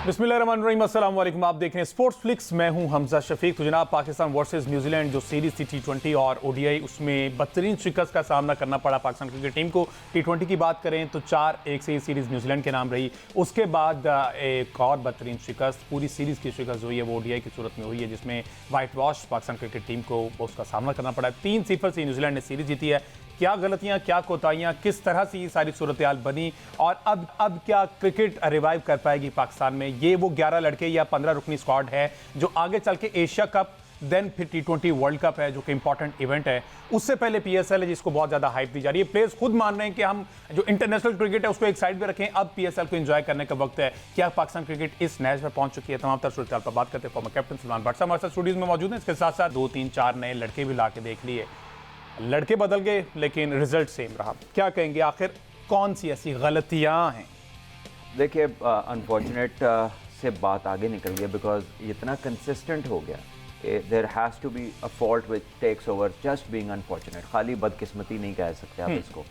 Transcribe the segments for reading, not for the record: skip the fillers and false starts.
बिस्मिल्लाहिर्रहमानिर्रहीम, अस्सलाम वालेकुम। आप देख रहे हैं स्पोर्ट्स फ्लिक्स, मैं हूं हमजा शफीक। तो जनाब, पाकिस्तान वर्सेस न्यूजीलैंड जो सीरीज़ थी T20 और ODI, उसमें बदतरीन शिकस्त का सामना करना पड़ा पाकिस्तान क्रिकेट टीम को। T20 की बात करें तो 4-1 से ये सीरीज़ न्यूजीलैंड के नाम रही। उसके बाद एक और बदतरीन शिकस्त, पूरी सीरीज़ की शिकस्त हुई है वो ODI की सूरत में हुई है, जिसमें white wash Pakistan cricket team को उसका सामना करना पड़ा। 3-0 से न्यूजीलैंड ने सीरीज़ जीती है। क्या गलतियां, क्या कोताहियां, किस तरह से ये सारी सूरत हाल बनी और अब क्या क्रिकेट रिवाइव कर पाएगी पाकिस्तान में? ये वो 11 लड़के या 15 रुकनी स्क्वाड है जो आगे चल के एशिया कप, देन फिर T20 वर्ल्ड कप है जो कि इंपॉर्टेंट इवेंट है, उससे पहले PSL है जिसको बहुत ज़्यादा हाइप दी जा रही है। प्लेयर्स खुद मान रहे हैं कि हम जो इंटरनेशनल क्रिकेट है उसको एक साइड पे रखें, अब PSL को एंजॉय करने का वक्त है। क्या पाकिस्तान क्रिकेट इस नैज पर पहुंच चुकी है? तमाम तर सूरत पर बात करते हैं। फॉर्मर कैप्टन सलमान भट्ट साहब हमारे साथ स्टूडियोज में मौजूद हैं। इसके साथ साथ 2-3-4 नए लड़के भी ला के देख लिए। लड़के बदल गए लेकिन रिजल्ट सेम रहा। क्या कहेंगे, आखिर कौन सी ऐसी गलतियां हैं? देखिए, अनफॉर्चुनेट से बात आगे निकल गई बिकॉज इतना कंसिस्टेंट हो गया। There has to be a fault which takes over just being unfortunate. खाली बदकिस्मती नहीं कह सकते आप इसको।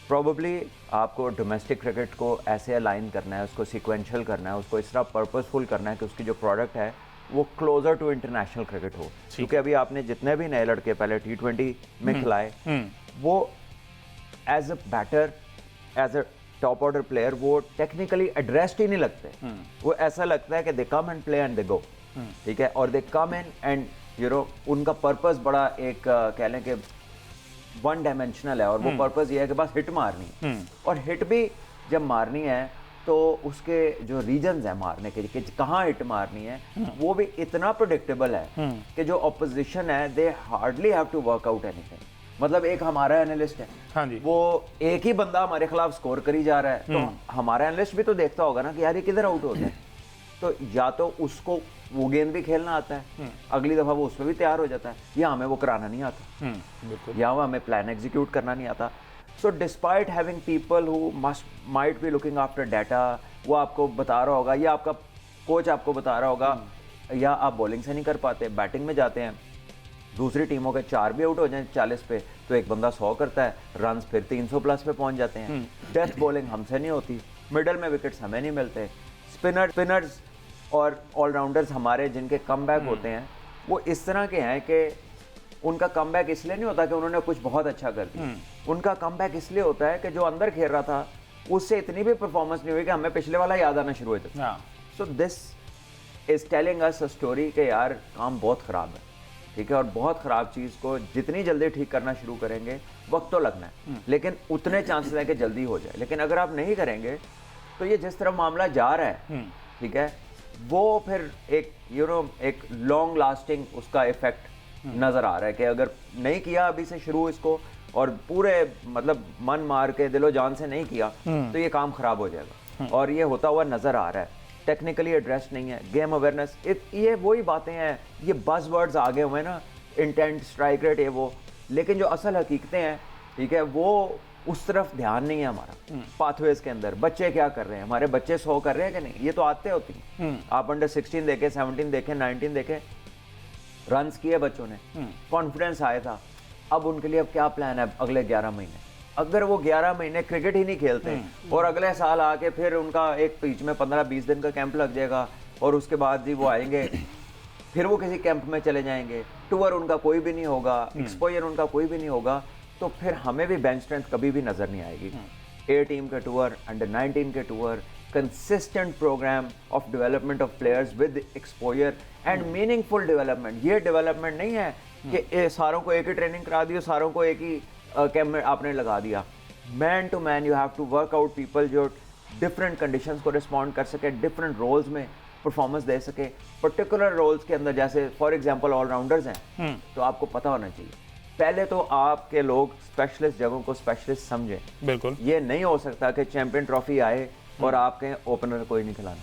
प्रॉबली आपको डोमेस्टिक क्रिकेट को ऐसे अलाइन करना है, उसको सिक्वेंशियल करना है, उसको इस तरह पर्पसफुल करना है कि उसकी जो प्रोडक्ट है वो क्लोजर टू इंटरनेशनल क्रिकेट हो। क्योंकि अभी आपने जितने भी नए लड़के पहले T20 में खिलाए, वो as a batter, as a top order player, वो टेक्निकली एड्रेस्ड ही नहीं लगते। वो ऐसा लगता है कि they come and play and they go, ठीक है। और they come in and you know उनका पर्पस बड़ा एक कह लें कि वन डायमेंशनल है। और वो पर्पस ये है कि बस हिट मारनी है। और हिट भी जब मारनी है तो उसके जो रीजन्स हैं मारने के कि कहाँ हिट मारनी है, वो भी इतना प्रेडिक्टेबल है कि जो ऑपोजिशन है they hardly have to work out anything. मतलब एक हमारा एनालिस्ट है, हाँ जी, वो एक ही बंदा हमारे खिलाफ स्कोर करी जा रहा है, तो हमारा एनालिस्ट भी तो देखता होगा ना कि यार ये किधर आउट होता है। तो या तो उसको वो गेंद भी खेलना आता है, अगली दफा वो उसमें भी तैयार हो जाता है, या हमें वो कराना नहीं आता, या वो हमें प्लान एग्जीक्यूट करना नहीं आता। So despite having people who might be looking after data, वो आपको बता रहा होगा या आपका कोच आपको बता रहा होगा, या आप बॉलिंग से नहीं कर पाते, बैटिंग में जाते हैं, दूसरी टीमों के 4 भी आउट हो जाए 40 पे तो एक बंदा 100 करता है, रन्स फिर 300 प्लस पे पहुंच जाते हैं। डेथ बॉलिंग हमसे नहीं होती, मिडल में विकेट्स हमें नहीं मिलते, स्पिनर्स और ऑलराउंडर्स हमारे जिनके कमबैक होते हैं वो इस तरह के हैं कि उनका कमबैक इसलिए नहीं होता कि उन्होंने कुछ बहुत अच्छा कर दिया। उनका कमबैक इसलिए होता है कि जो अंदर खेल रहा था उससे इतनी भी परफॉर्मेंस नहीं हुई कि हमें पिछले वाला याद आना शुरू हो जाता। सो this is telling us a story कि यार काम बहुत ख़राब है, ठीक है। और बहुत ख़राब चीज़ को जितनी जल्दी ठीक करना शुरू करेंगे, वक्त तो लगना है लेकिन उतने चांसेस हैं कि जल्दी हो जाए। लेकिन अगर आप नहीं करेंगे तो ये जिस तरह मामला जा रहा है, ठीक है, वो फिर एक एक लॉन्ग लास्टिंग उसका इफेक्ट नजर आ रहा है कि अगर नहीं किया अभी से शुरू इसको और पूरे मतलब मन मार के दिलो जान से नहीं किया तो ये काम खराब हो जाएगा। और ये होता हुआ नजर आ रहा है। टेक्निकली एड्रेस नहीं है, गेम अवेयरनेस, ये वही बातें हैं, ये बज़ वर्ड्स आगे हुए ना, इंटेंट, स्ट्राइक रेट, ये वो, लेकिन जो असल हकीकतें हैं, ठीक है, वो उस तरफ ध्यान नहीं है हमारा। पाथवेज के अंदर बच्चे क्या कर रहे हैं, हमारे बच्चे 100 कर रहे हैं कि नहीं, ये तो आते होती हैं। आप अंडर 16 देखें, 17 देखें, 19 देखें, रन्स किए बच्चों ने, कॉन्फिडेंस आया था। अब उनके लिए अब क्या प्लान है अगले 11 महीने? अगर वो 11 महीने क्रिकेट ही नहीं खेलते और अगले साल आके फिर उनका एक बीच में 15-20 दिन का कैंप लग जाएगा और उसके बाद जी वो आएंगे, फिर वो किसी कैंप में चले जाएंगे, टूर उनका कोई भी नहीं होगा, एक्सपोजर उनका कोई भी नहीं होगा, तो फिर हमें भी बेंच स्ट्रेंथ कभी भी नजर नहीं आएगी। A टीम के टूर, अंडर 19 के tour, consistent programme of development of players with exposure and meaningful development. ये डेवलपमेंट नहीं है कि सारों को एक ही ट्रेनिंग करा दी, सारों को एक ही कैंप में आपने लगा दिया। Man to man you have to work out people जो डिफरेंट कंडीशंस को रिस्पॉन्ड कर सके, डिफरेंट रोल्स में परफॉर्मेंस दे सके, पर्टिकुलर रोल्स के अंदर। जैसे फॉर एग्जांपल ऑलराउंडर्स हैं तो आपको पता होना चाहिए पहले तो आपके लोग स्पेशलिस्ट जगहों को स्पेशलिस्ट समझें। बिल्कुल, ये नहीं हो सकता कि चैंपियन ट्रॉफी आए और आपके ओपनर कोई नहीं खिलाना।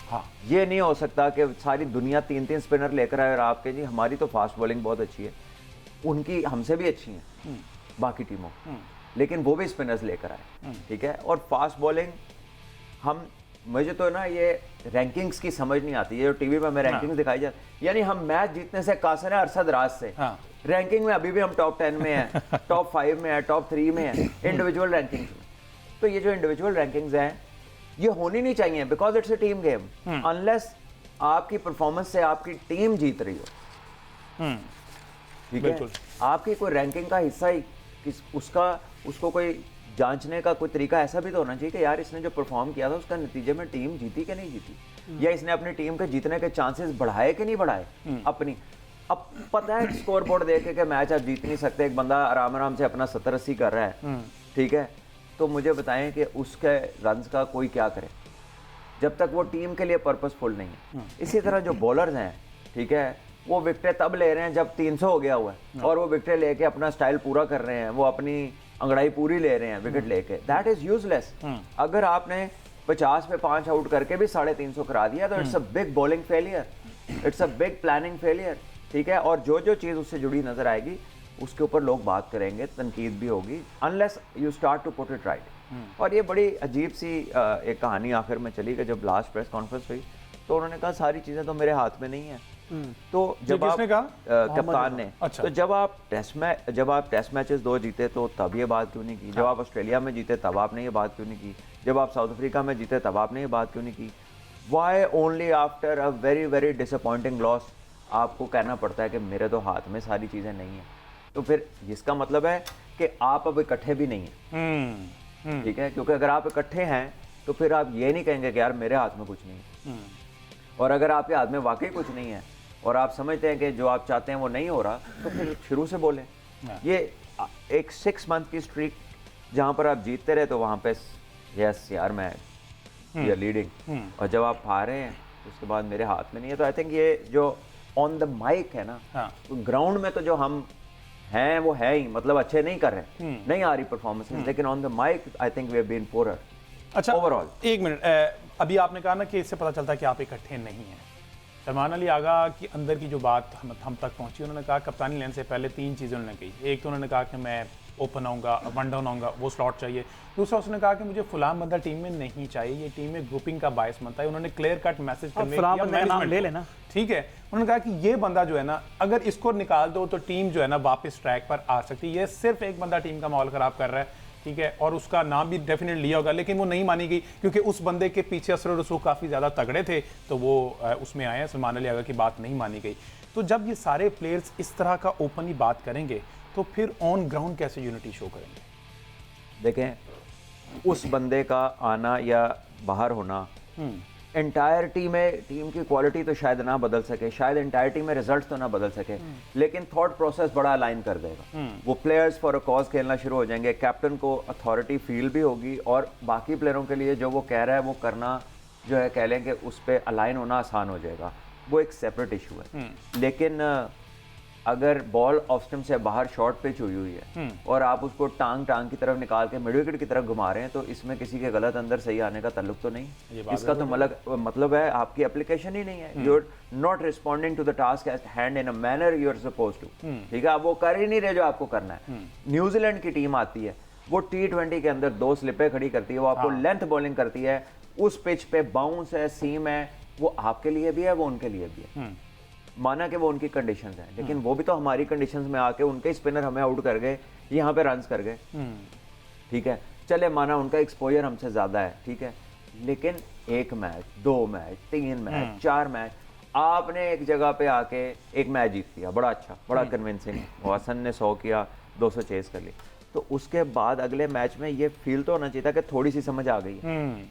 हाँ, ये नहीं हो सकता कि सारी दुनिया 3-3 स्पिनर लेकर आए और आपके जी हमारी तो फास्ट बॉलिंग बहुत अच्छी है, उनकी हमसे भी अच्छी है बाकी टीमों, लेकिन वो भी स्पिनर्स लेकर आए, ठीक है। और फास्ट बॉलिंग हम, मुझे तो ना ये रैंकिंग्स की समझ नहीं आती है, जो टीवी में हमें रैंकिंग्स दिखाई जाती, यानी हम मैच जीतने से कासिर है अरशद राज से, रैंकिंग में अभी भी हम टॉप 10 में हैं, टॉप 5 में है, टॉप 3 में है इंडिविजुअल रैंकिंग्स में। तो ये जो इंडिविजुअल रैंकिंग्स हैं ये होनी नहीं चाहिए, because it's a team game. Unless आपकी परफॉर्मेंस से आपकी टीम जीत रही हो, ठीक है, आपकी कोई रैंकिंग का हिस्सा ही उसको कोई जांचने का कोई तरीका ऐसा भी तो होना चाहिए कि यार इसने जो परफॉर्म किया था उसका नतीजे में टीम जीती कि नहीं जीती, या इसने अपनी टीम के जीतने के चांसेस बढ़ाए कि नहीं बढ़ाए अपनी। अब पता है स्कोर बोर्ड देख के मैच आप जीत नहीं सकते, एक बंदा आराम आराम से अपना 70-80 कर रहा है, ठीक है, तो मुझे बताएं कि उसके रन्स का कोई क्या करे जब तक वो टीम के लिए पर्पसफुल नहीं है। इसी तरह जो बॉलर्स हैं, ठीक है, वो विकेटें तब ले रहे हैं जब 300 हो गया हुआ है, और वो विकेटें लेके अपना स्टाइल पूरा कर रहे हैं, वो अपनी अंगड़ाई पूरी ले रहे हैं विकेट लेके, दैट इज यूजलेस। अगर आपने 50 पे 5 आउट करके भी 350 करा दिया तो it's a big bowling failure, it's a big planning failure, ठीक है। और जो जो चीज़ उससे जुड़ी नजर आएगी उसके ऊपर लोग बात करेंगे, तनकीद भी होगी, unless you start to put it right. और ये बड़ी अजीब सी एक कहानी आखिर में चली कि जब लास्ट प्रेस कॉन्फ्रेंस हुई तो उन्होंने कहा सारी चीज़ें तो मेरे हाथ में नहीं है। तो जब आप कप्तान ने, अच्छा। तो जब आप टेस्ट मैचेस 2 जीते तो तब ये बात क्यों नहीं की? जब आप ऑस्ट्रेलिया में जीते तब आपने ये बात क्यों नहीं की? जब आप साउथ अफ्रीका में जीते तब आपने ये बात क्यों नहीं की? Why only after a very very disappointing loss आपको कहना पड़ता है कि मेरे तो हाथ में सारी चीज़ें नहीं हैं? तो फिर इसका मतलब है कि आप अब इकट्ठे भी नहीं हैं, ठीक है, क्योंकि अगर आप इकट्ठे हैं तो फिर आप ये नहीं कहेंगे कि यार मेरे हाथ में कुछ नहीं है। और अगर आपके हाथ में वाकई कुछ नहीं है और आप समझते हैं कि जो आप चाहते हैं वो नहीं हो रहा, तो फिर शुरू से बोलें। ये एक 6 मंथ की स्ट्रीक जहाँ पर आप जीतते रहे तो वहाँ पे यस यार मैं ये लीडिंग, और जब आप हारे हैं उसके बाद मेरे हाथ में नहीं है। तो आई थिंक ये जो ऑन द माइक है ना, तो ग्राउंड में तो जो हम हैं वो है ही, मतलब अच्छे नहीं कर रहे, नहीं आ रही परफॉर्मेंस, लेकिन on the mic I think we have been poor. अच्छा, ओवरऑल एक मिनट, अभी आपने कहा ना कि इससे पता चलता है कि आप इकट्ठे नहीं हैं। सलमान अली आगा की अंदर की जो बात हम तक पहुंची, उन्होंने कहा कप्तानी लेने से पहले 3 चीज़ें उन्होंने कही। एक तो उन्होंने कहा कि मैं ओपन आऊँगा, वन डाउन आऊँगा, वो स्लॉट चाहिए। दूसरा उसने कहा कि मुझे फुलाम बंदा टीम में नहीं चाहिए, ये टीम में ग्रुपिंग का बायस बनता है। उन्होंने क्लियर कट मैसेज ले लेना, ठीक है। उन्होंने कहा कि ये बंदा जो है ना, अगर इसको निकाल दो तो टीम जो है ना वापस ट्रैक पर आ सकती है। ये सिर्फ एक बंदा टीम का माहौल खराब कर रहा है, ठीक है, और उसका नाम भी डेफिनेट लिया होगा, लेकिन वो नहीं मानी गई क्योंकि उस बंदे के पीछे असर रसूख काफ़ी ज़्यादा तगड़े थे, तो वो उसमें आए हैं। सलमान अली आगा की बात नहीं मानी गई। तो जब ये सारे प्लेयर्स इस तरह का ओपनली बात करेंगे तो फिर ऑन ग्राउंड कैसे यूनिटी शो करेंगे? देखें, उस बंदे का आना या बाहर होना एंटायरिटी में टीम की क्वालिटी तो शायद ना बदल सके, शायद एंटायरिटी में रिजल्ट्स तो ना बदल सके, लेकिन थॉट प्रोसेस बड़ा अलाइन कर देगा। वो प्लेयर्स फॉर अ कॉज खेलना शुरू हो जाएंगे, कैप्टन को अथॉरिटी फील भी होगी, और बाकी प्लेयरों के लिए जो वो कह रहा है वो करना जो है, कह लें कि उस पर अलाइन होना आसान हो जाएगा। वो एक सेपरेट इशू है। लेकिन अगर बॉल ऑफ स्टंप से बाहर शॉर्ट पिच हुई है और आप उसको टांग की तरफ निकाल के मिड विकेट की तरफ घुमा रहे हैं, तो इसमें किसी के गलत अंदर सही आने का ताल्लुक तो नहीं। इसका तो मतलब है आपकी एप्लीकेशन ही नहीं है। You are not responding to the task at hand in a manner you are suppose to, ठीक है। आप वो कर ही नहीं रहे जो आपको करना है। न्यूजीलैंड की टीम आती है, वो T20 के अंदर 2 स्लिपें खड़ी करती है, वो आपको लेंथ बॉलिंग करती है, उस पिच पे बाउंस है, सीम है, वो आपके लिए भी है, वो उनके लिए भी है। माना कि वो उनकी कंडीशंस हैं, लेकिन वो भी तो हमारी कंडीशंस में आके उनके स्पिनर हमें आउट कर गए, यहाँ पे रन्स कर गए, ठीक है। चले माना उनका एक्सपोजर हमसे ज्यादा है, ठीक है, लेकिन 1 मैच, 2 मैच, 3 मैच, 4 मैच, आपने एक जगह पे आके एक मैच जीत लिया, बड़ा अच्छा, बड़ा कन्विंसिंग, हसन ने 100 किया, 200 चेस कर ली, तो उसके बाद अगले मैच में ये फील तो होना चाहिए था कि थोड़ी सी समझ आ गई है।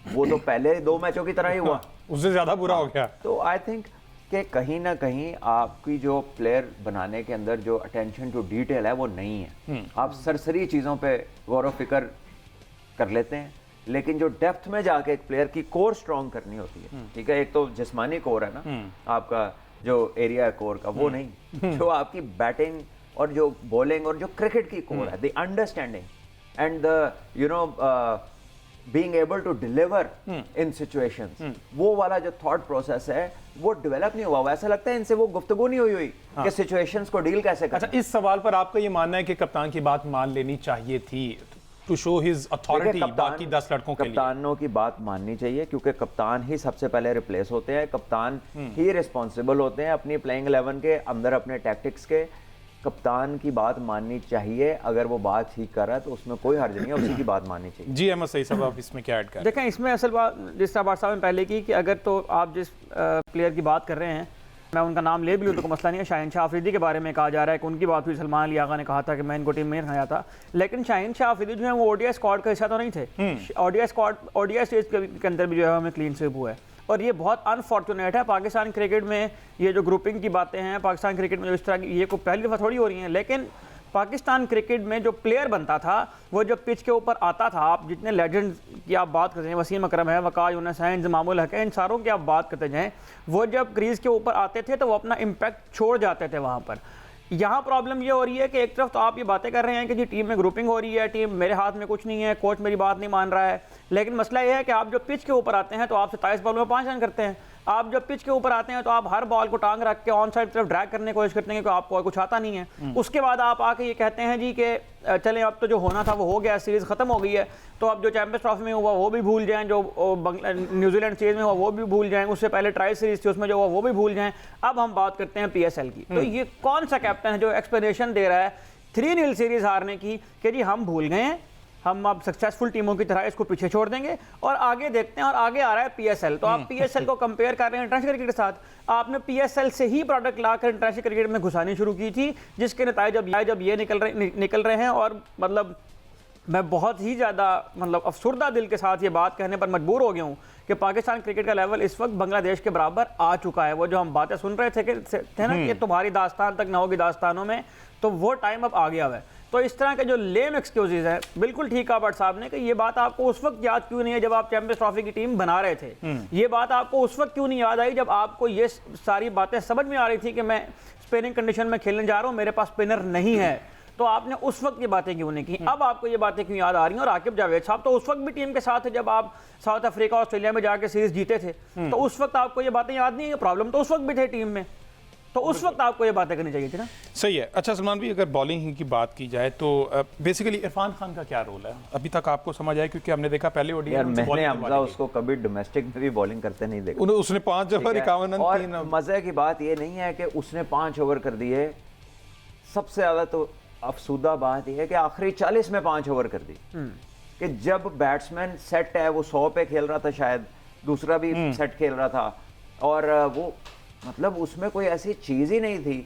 वो तो पहले 2 मैचों की तरह ही हुआ, उससे ज्यादा बुरा हो गया। तो आई थिंक कि कहीं ना कहीं आपकी जो प्लेयर बनाने के अंदर जो अटेंशन टू डिटेल है वो नहीं है। आप सरसरी चीज़ों पे गौर फिक्र कर लेते हैं, लेकिन जो डेप्थ में जाके एक प्लेयर की कोर स्ट्रॉन्ग करनी होती है, ठीक है, एक तो जिस्मानी कोर है ना आपका, जो एरिया है कोर का, वो नहीं, जो आपकी बैटिंग और जो बॉलिंग और जो क्रिकेट की कोर है, the understanding and the you know being able to deliver in situations, वो वाला जो थॉट प्रोसेस है वो डेवलप नहीं हुआ। ऐसा लगता है इनसे वो गुफ्तगू नहीं हुई कि सिचुएशंस को डील कैसे करें। अच्छा, इस सवाल पर आपका ये मानना है कि कप्तान की बात मान लेनी चाहिए थी टू शो हिज अथॉरिटी बाकी 10 लड़कों के लिए? कप्तानों की बात माननी चाहिए, क्योंकि कप्तान ही सबसे पहले रिप्लेस होते हैं, कप्तान ही रिस्पॉन्सिबल होते हैं अपनी प्लेइंग 11 के अंदर, अपने टैक्टिक्स के। कप्तान की बात माननी चाहिए, अगर वो बात ठीक कर रहा है तो उसमें कोई हर्ज नहीं है, उसी की बात माननी चाहिए। जी अहमद सईद साहब, आप इसमें क्या ऐड करें? देखें, इसमें असल बात जिस तरह बात साहब ने पहले की कि अगर तो आप जिस प्लेयर की बात कर रहे हैं, मैं उनका नाम ले भी लूँ तो कोई मसला नहीं है। शाहीन शाह अफरीदी के बारे में कहा जा रहा है कि उनकी बात हुई, सलमान अली आगा ने कहा था कि मैं इनको टीम में रखना था, लेकिन शाहीन शाह अफरीदी जो है वो ओडीआई स्क्वाड का हिस्सा तो नहीं थे। ओडीआई स्टेज के अंदर भी जो है हमें क्लीन स्वीप हुआ है, और ये बहुत अनफॉर्चुनेट है। पाकिस्तान क्रिकेट में ये जो ग्रुपिंग की बातें हैं, पाकिस्तान क्रिकेट में जो इस तरह की, ये को पहली दफ़ा थोड़ी हो रही हैं, लेकिन पाकिस्तान क्रिकेट में जो प्लेयर बनता था वो जब पिच के ऊपर आता था, आप जितने लेजेंड की आप बात करते हैं, वसीम अकरम है, वक़ार यूनुस हैं, इंज़मामुल हक है, इन सारों की आप बात करते जाएँ, वो जब क्रीज़ के ऊपर आते थे तो वो अपना इम्पैक्ट छोड़ जाते थे वहाँ पर। यहाँ प्रॉब्लम ये हो रही है कि एक तरफ तो आप ये बातें कर रहे हैं कि जी टीम में ग्रुपिंग हो रही है, टीम मेरे हाथ में कुछ नहीं है, कोच मेरी बात नहीं मान रहा है, लेकिन मसला ये है कि आप जब पिच के ऊपर आते हैं तो आप 27 बॉल में 5 रन करते हैं। आप जब पिच के ऊपर आते हैं तो आप हर बॉल को टांग रख के ऑन साइड तरफ ड्रैग करने की कोशिश करते हैं, क्योंकि आपको कुछ आता नहीं है। उसके बाद आप आके ये कहते हैं जी कि चलें अब तो जो होना था वो हो गया, सीरीज़ ख़त्म हो गई है, तो अब जो चैंपियंस ट्रॉफी में हुआ वो भी भूल जाएं, जो न्यूजीलैंड सीरीज़ में हुआ वो भी भूल जाएं, उससे पहले ट्राई सीरीज़ थी उसमें जो हुआ वो भी भूल जाएं। अब हम बात करते हैं PSL की। तो ये कौन सा कैप्टन है जो एक्सप्लेनेशन दे रहा है 3-0 सीरीज़ हारने की कि जी हम भूल गए हैं, हम अब सक्सेसफुल टीमों की तरह इसको पीछे छोड़ देंगे और आगे देखते हैं, और आगे आ रहा है PSL। तो आप PSL को कंपेयर कर रहे हैं इंटरनेशनल क्रिकेट के साथ। आपने PSL से ही प्रोडक्ट लाकर इंटरनेशनल क्रिकेट में घुसानी शुरू की थी, जिसके नतीजे जब ये निकल रहे हैं, और मतलब मैं बहुत ही ज़्यादा मतलब अफसुर्दा दिल के साथ ये बात कहने पर मजबूर हो गया हूँ कि पाकिस्तान क्रिकेट का लेवल इस वक्त बांग्लादेश के बराबर आ चुका है। वो जो हम बातें सुन रहे थे ना कि तुम्हारी दास्तान तक ना होगी दास्तानों में, तो वो टाइम अब आ गया है। तो इस तरह के जो लेम एक्सक्यूजेज हैं, बिल्कुल ठीक कहा भट्ट साहब ने कि ये बात आपको उस वक्त याद क्यों नहीं है जब आप चैंपियंस ट्रॉफी की टीम बना रहे थे। ये बात आपको उस वक्त क्यों नहीं याद आई जब आपको ये सारी बातें समझ में आ रही थी कि मैं स्पिनिंग कंडीशन में खेलने जा रहा हूँ, मेरे पास स्पिनर नहीं है। तो आपने उस वक्त ये बातें क्यों नहीं की? अब आपको ये बातें क्यों याद आ रही हैं? और आकिब जावेद साहब तो उस वक्त भी टीम के साथ थे जब आप साउथ अफ्रीका ऑस्ट्रेलिया में जाके सीरीज जीते थे, तो उस वक्त आपको ये बातें याद नहीं है? प्रॉब्लम तो उस वक्त भी थे टीम में, तो उस वक्त आपको ये बातें करनी चाहिए थी ना। सही है। अच्छा सलमान भाई, अगर बॉलिंग की बात की जाए तो बेसिकली इरफान खान का क्या रोल है अभी तक आपको समझ आया? क्योंकि हमने देखा पहले यार मैंने हमजा उसको कभी डोमेस्टिक में भी बॉलिंग करते नहीं देखा। उसने 5 ओवर 51 रन, और 3 मजे की बात ये नहीं है कि उसने 5 ओवर कर दिए, सबसे ज्यादा तो अफसुदा बात यह है कि आखिरी 40 में 5 ओवर कर दी। कि जब बैट्समैन सेट है, वो 100 पे खेल रहा था, शायद दूसरा भी सेट खेल रहा था, और वो मतलब उसमें कोई ऐसी चीज ही नहीं थी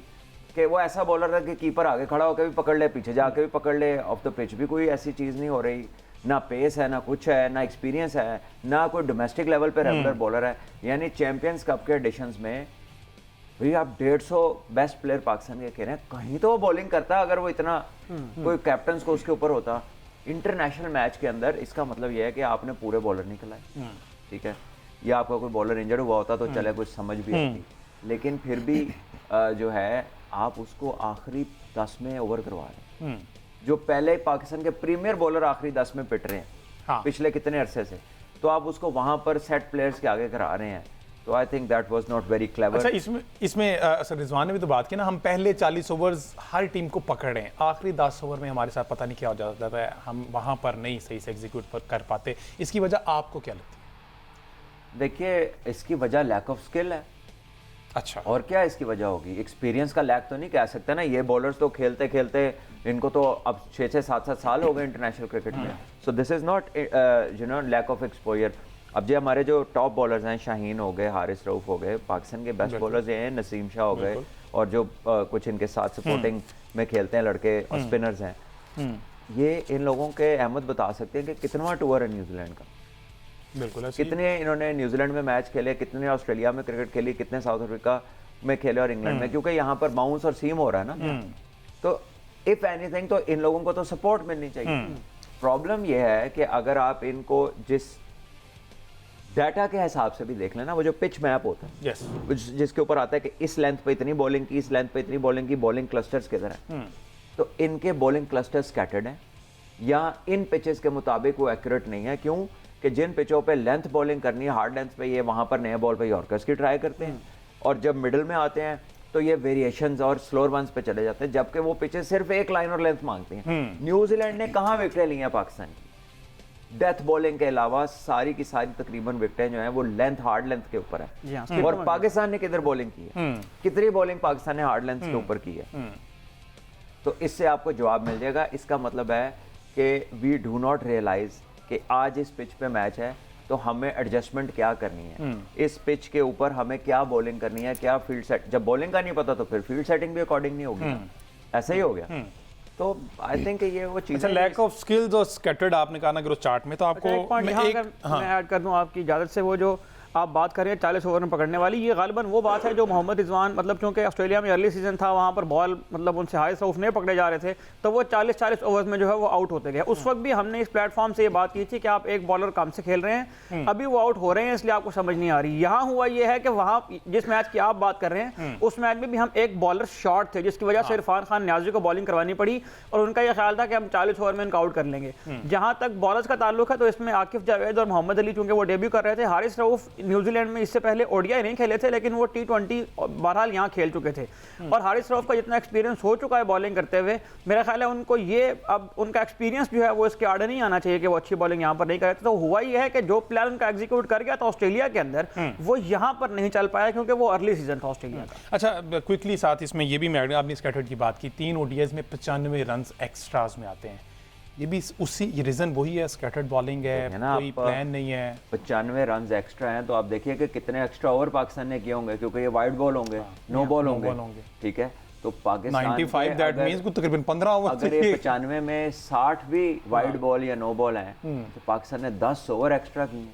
कि वो ऐसा बॉलर था कि कीपर आगे खड़ा होकर भी पकड़ ले, पीछे जाके भी पकड़ ले, ऑफ द पिच भी कोई ऐसी चीज नहीं हो रही, ना पेस है, ना कुछ है, ना एक्सपीरियंस है, ना कोई डोमेस्टिक लेवल पे रेगुलर बॉलर है। यानी चैंपियंस कप के एडिशंस में भाई आप 150 बेस्ट प्लेयर पाकिस्तान के कह रहे हैं, कहीं तो वो बॉलिंग करता अगर वो इतना कोई कैप्टन को उसके ऊपर होता। इंटरनेशनल मैच के अंदर इसका मतलब यह है कि आपने पूरे बॉलर नहीं खिलाए, ठीक है, या आपका कोई बॉलर इंजर्ड हुआ होता तो चले कुछ समझ भी आती, लेकिन फिर भी जो है आप उसको आखिरी 10 में ओवर करवा रहे हैं। जो पहले पाकिस्तान के प्रीमियर बॉलर आखिरी 10 में पिट रहे हैं, हाँ, पिछले कितने अरसे से, तो आप उसको वहां पर सेट प्लेयर्स के आगे करा रहे हैं। तो I think that was not very clever. अच्छा, इसमें सर रिजवान ने भी तो बात की ना, हम पहले 40 ओवर्स हर टीम को पकड़ रहे हैं, आखिरी 10 ओवर में हमारे साथ पता नहीं क्या हो जाता है, हम वहां पर नहीं सही से एग्जीक्यूट कर पाते। इसकी वजह आपको क्या लगती है? देखिए, इसकी वजह लैक ऑफ स्किल है। अच्छा, और क्या इसकी वजह होगी? एक्सपीरियंस का लैक तो नहीं कह सकते ना। ये बॉलर्स तो खेलते खेलते इनको तो अब 6-6, 7-7 साल हो गए इंटरनेशनल क्रिकेट में। So this is not you know lack of exposure. अब जो हमारे जो टॉप बॉलर्स हैं, शाहीन हो गए, हारिस रऊफ हो गए, पाकिस्तान के बेस्ट बॉलर्स ये हैं, नसीम शाह हो गए, और जो कुछ इनके साथ सपोर्टिंग में खेलते हैं लड़के और स्पिनर्स हैं, ये इन लोगों के अहमद बता सकते हैं कि कितना टूर है न्यूजीलैंड का। बिल्कुल, कितने इन्होंने न्यूजीलैंड में मैच खेले, कितने ऑस्ट्रेलिया में क्रिकेट खेली, कितने साउथ अफ्रीका में खेले और इंग्लैंड में, क्योंकि यहाँ पर बाउंस और सीम हो रहा है ना। तो इफ एनीथिंग तो इन लोगों को तो सपोर्ट मिलनी चाहिए। प्रॉब्लम यह है कि अगर आप इनको जिस डाटा के हिसाब से भी देख लेना, वो जो पिच मैप होता है, जिसके ऊपर आता है कि इस लेंथ पे इतनी बॉलिंग की, इस लेंथ पे इतनी बॉलिंग की, बॉलिंग क्लस्टर्स किधर है, तो इनके बॉलिंग क्लस्टर्स स्कैटर्ड हैं या इन पिचेस के मुताबिक वो एक्यूरेट नहीं है। क्यों कि जिन पिचों पे लेंथ बॉलिंग करनी है, हार्ड लेंथ पे, ये वहां पर नए बॉल पे यॉर्कर्स की ट्राई करते हैं, और जब मिडिल में आते हैं तो ये वेरिएशंस और स्लोअर वंस पे चले जाते हैं, जबकि वो पिचेस सिर्फ एक लाइन और लेंथ मांगती हैं। न्यूजीलैंड ने कहां विकेटें ली हैं पाकिस्तान की? डेथ बॉलिंग के अलावा सारी की सारी तकरीबन विकेटें जो हैं वो लेंथ, हार्ड लेंथ के ऊपर है। और पाकिस्तान ने किधर बॉलिंग की है? कितनी बॉलिंग पाकिस्तान ने हार्ड लेंथ के ऊपर की है? तो इससे आपको जवाब मिल जाएगा। इसका मतलब है कि वी डू नॉट रियलाइज कि आज इस पिच पे मैच है तो हमें एडजस्टमेंट क्या करनी है, इस पिच के ऊपर हमें क्या बॉलिंग करनी है, क्या फील्ड सेट। जब बॉलिंग का नहीं पता तो फिर फील्ड सेटिंग भी अकॉर्डिंग नहीं होगी ना। ऐसा ही हो गया। तो आई थिंक ये वो चीज़ अच्छा, लैक ऑफ स्किल्स और स्कैटर्ड आपने कहा ना कि चार्ट में, तो आपको एक पॉइंट यहाँ अगर मैं ऐड कर दूं आपकी इजाज़त से, वो जो आप बात करें 40 ओवर में पकड़ने वाली, ये गालिबन वो बात है जो मोहम्मद रिजवान, मतलब क्योंकि ऑस्ट्रेलिया में अर्ली सीजन था, वहाँ पर बॉल मतलब उनसे हाई रऊफ नहीं पकड़े जा रहे थे, तो वो 40 ओवर्स में जो है वो आउट होते गए। उस वक्त भी हमने इस प्लेटफॉर्म से ये बात की थी कि आप एक बॉलर कम से खेल रहे हैं, अभी वो आउट हो रहे हैं, इसलिए आपको समझ नहीं आ रही। यहाँ हुआ ये है कि वहाँ जिस मैच की आप बात कर रहे हैं उस मैच में भी हम एक बॉलर शॉर्ट थे, जिसकी वजह से इरफान खान न्याजी को बॉलिंग करवानी पड़ी और उनका यह ख्याल था कि हम 40 ओवर में इनको आउट कर लेंगे। जहाँ तक बॉलर्स का ताल्लुक है तो इसमें आकिफ जावेद और मोहम्मद अली चूंकि वो डेब्यू कर रहे थे, हारिस रऊफ न्यूजीलैंड में इससे पहले ओडीआई नहीं खेले थे लेकिन वो T20 बहरहाल यहाँ खेल चुके थे, और हारिस रऊफ का जितना एक्सपीरियंस हो चुका है बॉलिंग करते हुए, मेरा ख्याल है उनको ये अब उनका एक्सपीरियंस जो है वो इसके आड़े नहीं आना चाहिए कि वो अच्छी बॉलिंग यहाँ पर नहीं करे। तो हुआ ये है कि जो प्लान उनका एग्जीक्यूट कर गया था ऑस्ट्रेलिया के अंदर, वो यहाँ पर नहीं चल पाया क्योंकि वो अर्ली सीजन था ऑस्ट्रेलिया का। अच्छा, क्विकली साथ इसमें ये भी मैं आपने स्कैटर्ड की बात की, 3 ओडीआईज में 95 रन एक्स्ट्रास में आते हैं, ये भी उसी ये रीजन वही है, स्कैटर्ड बॉलिंग है ना, कोई प्लान नहीं है। 95 रन एक्स्ट्रा हैं तो आप देखिए कि कितने एक्स्ट्रा ओवर पाकिस्तान ने किए होंगे, क्योंकि ये वाइड बॉल होंगे, नो बॉल होंगे, ठीक है। तो पाकिस्तान 95 दैट मींस तकरीबन 15 ओवर, अगर ये 95 में 60 भी वाइड बॉल या नो बॉल हैं तो पाकिस्तान ने 10 ओवर एक्स्ट्रा किए,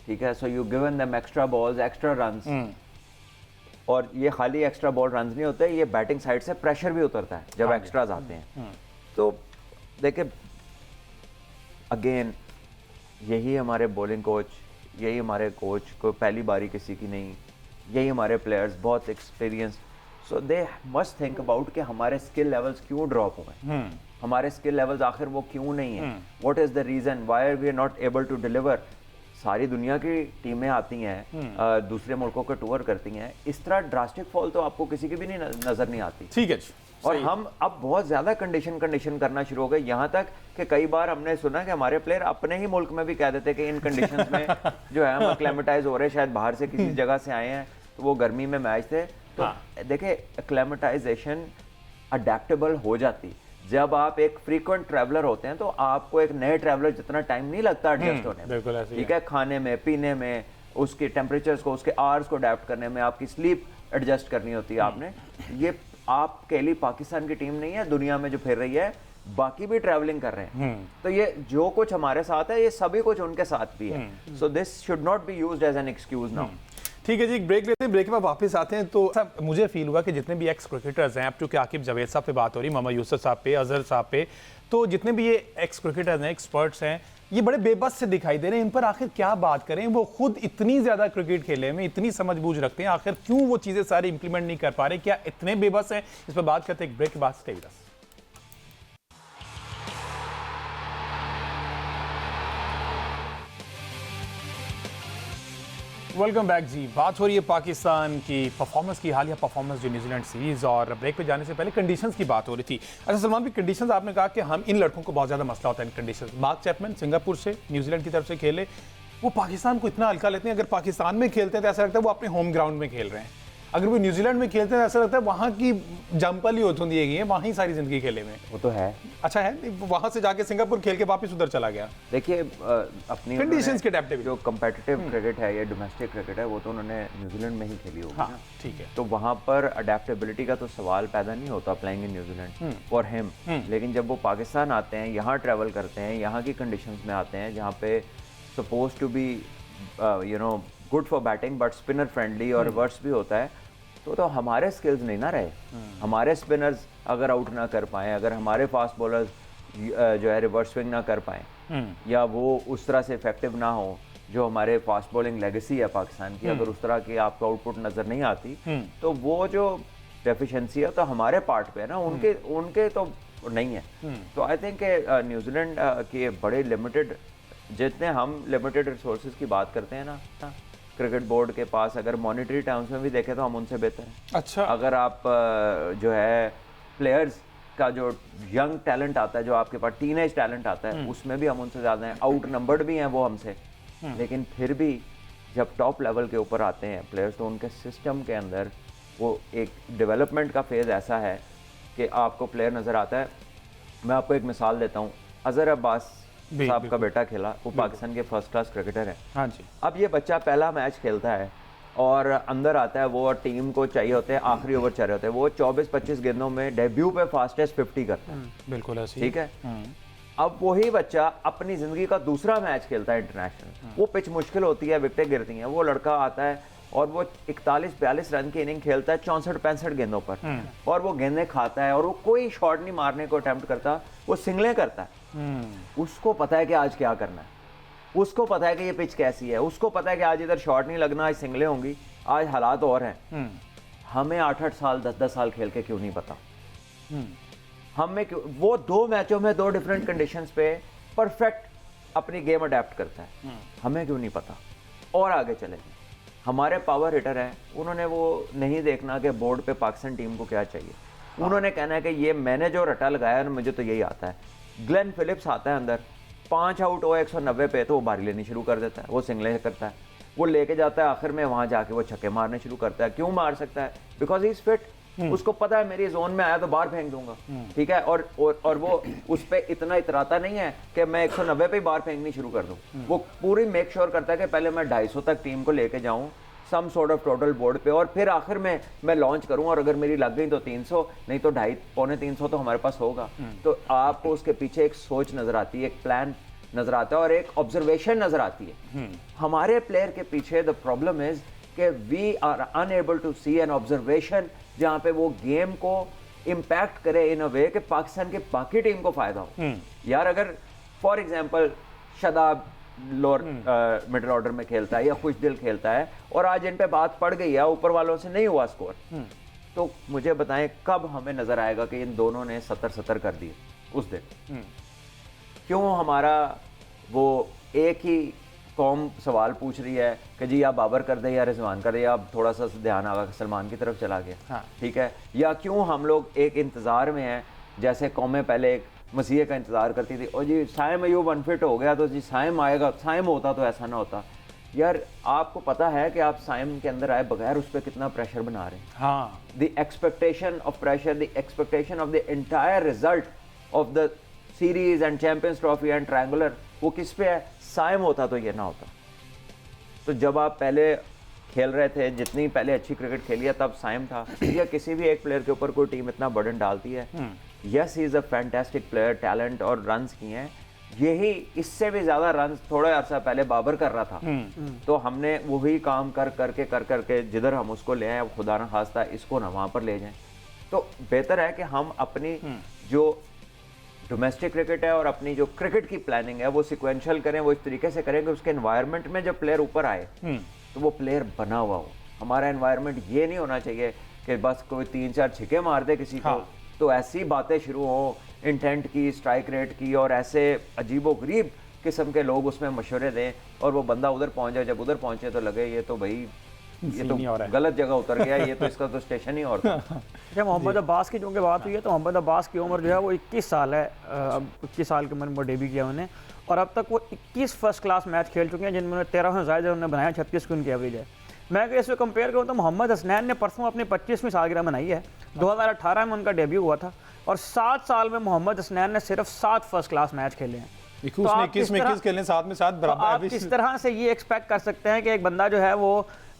ठीक है। So you given them extra balls, extra runs, और ये खाली एक्स्ट्रा बॉल रन्स नहीं होते, ये बैटिंग साइड से प्रेशर भी उतरता है जब एक्स्ट्राज आते हैं। तो देखिए अगेन यही हमारे बॉलिंग कोच, यही हमारे कोच को पहली बारी किसी की नहीं, यही हमारे प्लेयर्स बहुत experience, so they must think about कि हमारे स्किल लेवल्स क्यों ड्रॉप हो गए, हमारे स्किल लेवल्स आखिर वो क्यों नहीं है, what is the reason why are we not able to deliver. सारी दुनिया की टीमें आती हैं, दूसरे मुल्कों का टूर करती हैं, इस तरह ड्रास्टिक फॉल तो आपको किसी की भी नहीं नजर नहीं आती, ठीक है जी। और हम अब बहुत ज़्यादा कंडीशन करना शुरू हो गए, यहाँ तक कि कई बार हमने सुना कि हमारे प्लेयर अपने ही मुल्क में भी कह देते कि इन कंडीशंस में जो है हम एक्लेमेटाइज हो रहे हैं, शायद बाहर से किसी जगह से आए हैं, तो वो गर्मी में मैच थे। तो देखिए एक्लेमेटाइजेशन अडेप्टेबल हो जाती, जब आप एक फ्रीक्वेंट ट्रैवलर होते हैं तो आपको एक नए ट्रैवलर जितना टाइम नहीं लगता एडजस्ट होने में, ठीक है, खाने में, पीने में, उसके टेम्परेचर्स को, उसके आवर्स को अडेप्ट करने में, आपकी स्लीप एडजस्ट करनी होती है आपने। ये आप के लिए पाकिस्तान की टीम नहीं है, दुनिया में जो फिर रही है बाकी भी ट्रैवलिंग कर रहे हैं, तो ये जो कुछ हमारे साथ है ये सभी कुछ उनके साथ भी है। So this should not be used as an excuse now. ठीक है जी, एक ब्रेक लेते हैं, ब्रेक के बाद वापस आते हैं। तो मुझे फील हुआ कि जितने भी एक्स क्रिकेटर्स हैं, अब चूंकि आकिब जावेद साहब पे बात हो रही, मोहम्मद यूसुफ साहब पे, अजहर साहब पे, तो जितने भी ये एक्स क्रिकेटर्स हैं, एक्सपर्ट्स हैं, ये बड़े बेबस से दिखाई दे रहे हैं। इन पर आखिर क्या बात करें, वो खुद इतनी ज़्यादा क्रिकेट खेले में इतनी समझ बूझ रखते हैं, आखिर क्यों वो चीज़ें सारी इंप्लीमेंट नहीं कर पा रहे, क्या इतने बेबस हैं? इस पर बात करते हैं एक ब्रेक के बाद। Stay with us. Welcome back जी। बात हो रही है पाकिस्तान की परफॉर्मेंस की, हालिया परफॉर्मेंस जो न्यूजीलैंड सीरीज, और ब्रेक पे जाने से पहले कंडीशंस की बात हो रही थी। अच्छा सलमान भी, कंडीशंस आपने कहा कि हम इन लड़कों को बहुत ज़्यादा मसला होता है इन कंडीशंस। मार्क चैपमैन सिंगापुर से न्यूजीलैंड की तरफ से खेले, वो पाकिस्तान को इतना हल्का लेते हैं, अगर पाकिस्तान में खेलते हैं तो ऐसा लगता है वो अपने होम ग्राउंड में खेल रहे हैं, अगर वो न्यूजीलैंड में खेलते हैं तो ऐसा लगता है वहाँ की जंपल ही होती है, वहाँ ही सारी जिंदगी खेले में। वो तो है, अच्छा है, वहाँ से जाके सिंगापुर खेल के वापस उधर चला गया। देखिए अपनी कंडीशंस के अडेप्टिविटी, जो कंपेटिटिव क्रिकेट है या डोमेस्टिक क्रिकेट है, वो तो उन्होंने न्यूजीलैंड में ही खेली होगी। हाँ, ठीक है। तो वहाँ पर अडेप्टेबिलिटी का तो सवाल पैदा नहीं होता playing in New Zealand for him, लेकिन जब वो पाकिस्तान आते हैं, यहाँ ट्रैवल करते हैं, यहाँ की कंडीशंस में आते हैं जहाँ पे suppose to be you know good for batting but spinner friendly और रिवर्स भी होता है, तो हमारे स्किल्स नहीं ना रहे। हमारे स्पिनर्स अगर आउट ना कर पाएँ, अगर हमारे फास्ट बॉलर्स जो है रिवर्स स्विंग ना कर पाएँ, या वो उस तरह से इफेक्टिव ना हो जो हमारे फास्ट बॉलिंग लेगेसी है पाकिस्तान की, अगर उस तरह की आपको आउटपुट नज़र नहीं आती, तो वो जो डेफिशिएंसी है तो हमारे पार्ट पे है ना, उनके तो नहीं है। तो आई थिंक न्यूजीलैंड के बड़े लिमिटेड, जितने हम लिमिटेड रिसोर्सेज की बात करते हैं ना, क्रिकेट बोर्ड के पास अगर मॉनिटरी टर्म्स में भी देखें तो हम उनसे बेहतर हैं। अच्छा, अगर आप जो है प्लेयर्स का जो यंग टैलेंट आता है, जो आपके पास टीनेज टैलेंट आता है, उसमें भी हम उनसे ज़्यादा हैं, आउट नंबर्ड भी हैं वो हमसे, लेकिन फिर भी जब टॉप लेवल के ऊपर आते हैं प्लेयर्स, तो उनके सिस्टम के अंदर वो एक डेवलपमेंट का फेज़ ऐसा है कि आपको प्लेयर नज़र आता है। मैं आपको एक मिसाल देता हूँ, अजहर अब्बास साहब का बेटा खेला, वो पाकिस्तान के फर्स्ट क्लास क्रिकेटर है। हाँ जी। अब ये बच्चा पहला मैच खेलता है और अंदर आता है वो, और टीम को चाहिए होते हैं आखिरी ओवर चल रहे होते हैं, वो 24-25 गेंदों में डेब्यू पे फास्टेस्ट 50 करता है। बिल्कुल ऐसे ठीक है। अब वही बच्चा अपनी जिंदगी का दूसरा मैच खेलता है इंटरनेशनल, वो पिच मुश्किल होती है, विकेटें गिरती हैं, वो लड़का आता है और वो 41-42 रन की इनिंग खेलता है 64-65 गेंदों पर, और वो गेंदें खाता है और वो कोई शॉट नहीं मारने को अटेम्प्ट करता, वो सिंगलें करता है। उसको पता है कि आज क्या करना है, उसको पता है कि ये पिच कैसी है, उसको पता है कि आज इधर शॉट नहीं लगना, आज सिंगलें होंगी, आज हालात और हैं। हमें 8-8 साल 10-10 साल खेल के क्यों नहीं पता? हमें क्यों वो 2 मैचों में 2 डिफरेंट कंडीशंस पे परफेक्ट अपनी गेम अडेप्ट करता है, हमें क्यों नहीं पता? और आगे चले, हमारे पावर हिटर हैं, उन्होंने वो नहीं देखना कि बोर्ड पे पाकिस्तान टीम को क्या चाहिए, उन्होंने कहना है कि ये मैंने जो रटा लगाया ना, मुझे तो यही आता है। ग्लेन फिलिप्स आता है अंदर, 5 आउट हो 190 पे तो वो बारी लेनी शुरू कर देता है, वो सिंगलें करता है, वो लेके जाता है आखिर में, वहां जाके वो छक्के मारने शुरू करता है। क्यों मार सकता है? Because he is fit. उसको पता है मेरी जोन में आया तो बाहर फेंक दूंगा, ठीक है। और वो उस पे इतना इतराता नहीं है कि मैं 190 पे बाहर फेंकनी शुरू कर दूं, वो पूरी मेक श्योर करता है कि पहले मैं 250 तक टीम को लेके जाऊं some sort of total board पे, और फिर आखिर में मैं लॉन्च करूं, और अगर मेरी लग गई तो 300, नहीं तो 250-350 तो हमारे पास होगा। तो आपको उसके पीछे एक सोच नजर आती है, एक प्लान नजर आता है और एक ऑब्जर्वेशन नजर आती है। हमारे प्लेयर के पीछे द प्रॉब्लम इज कि we are unable to see an observation जहां पे वो गेम को इम्पैक्ट करे इन अ वे कि पाकिस्तान के बाकी टीम को फायदा हो। यार अगर for example Shadab lower middle order में खेलता है या खुशदिल खेलता है और आज इन पे बात पड़ गई है, ऊपर वालों से नहीं हुआ स्कोर, तो मुझे बताएं कब हमें नजर आएगा कि इन दोनों ने 70-70 कर दिए उस दिन? क्यों हमारा वो एक ही कौम सवाल पूछ रही है कि जी आप बाबर कर दे या रिजवान कर दे, या अब थोड़ा सा ध्यान आगा सलमान की तरफ चला गया, हाँ। ठीक है। या क्यों हम लोग एक इंतजार में हैं, जैसे कौमें पहले एक मसीह का इंतजार करती थी, और जी साइम अयूब अनफिट हो गया तो जी साइम आएगा, साइम होता तो ऐसा ना होता। यार आपको पता है कि आप साइम के अंदर आए बगैर उस पर कितना प्रेशर बना रहे हैं? हाँ। The expectation of pressure, the expectation of the entire result of the series and champions trophy and triangular, वो किस पे है? साइम होता तो ये ना होता। तो जब आप पहले खेल रहे थे, जितनी पहले अच्छी क्रिकेट खेली है तब साइम था, या किसी भी एक प्लेयर के ऊपर कोई टीम इतना बर्डन डालती है? Yes he is a fantastic player, talent और रन्स किए हैं, यही इससे भी ज्यादा रन्स थोड़ा अर्सा पहले बाबर कर रहा था, तो हमने वही काम कर करके जिधर हम उसको ले आए, खुदा ना खास्ता इसको ना वहां पर ले जाएं। तो बेहतर है कि हम अपनी जो डोमेस्टिक क्रिकेट है और अपनी जो क्रिकेट की प्लानिंग है वो सिक्वेंशियल करें, वो इस तरीके से करें कि उसके एनवायरनमेंट में जब प्लेयर ऊपर आए तो वो प्लेयर बना हुआ हो। हमारा एनवायरनमेंट ये नहीं होना चाहिए कि बस कोई 3-4 छिके मार दे किसी को, तो ऐसी बातें शुरू हो इंटेंट की, स्ट्राइक रेट की, और ऐसे अजीबोगरीब किस्म के लोग उसमें मशवरे दें और वो बंदा उधर पहुंच जाए, जब उधर पहुंचे तो लगे ये तो भाई ये तो गलत जगह उतर गया, ये तो इसका तो स्टेशन ही और था। अच्छा, मोहम्मद अब्बास की जो कि बात हुई है, तो मोहम्मद अब्बास की उम्र जो है वो 21 साल है। अब 21 साल की उम्र में डेब्यू किया उन्होंने, और अब तक वो 21 फर्स्ट क्लास मैच खेल चुके हैं, जिनमें 13 से ज़्यादा उन्होंने बनाया, 36 की उनकी एवरेज है। मैं अगर इसमें कंपेयर करूँ तो मोहम्मद हसनैन ने परसों अपनी 25वीं सालगिरह मनाई है, 2018 में उनका डेब्यू हुआ था, और 7 साल में मोहम्मद हसनैन ने सिर्फ 7 फर्स्ट क्लास मैच खेले हैं। तो उसने 21 में 21 खेलने, 7 में 7 बराबर। आप किस तरह से ये एक्सपेक्ट कर सकते हैं कि एक बंदा जो है वो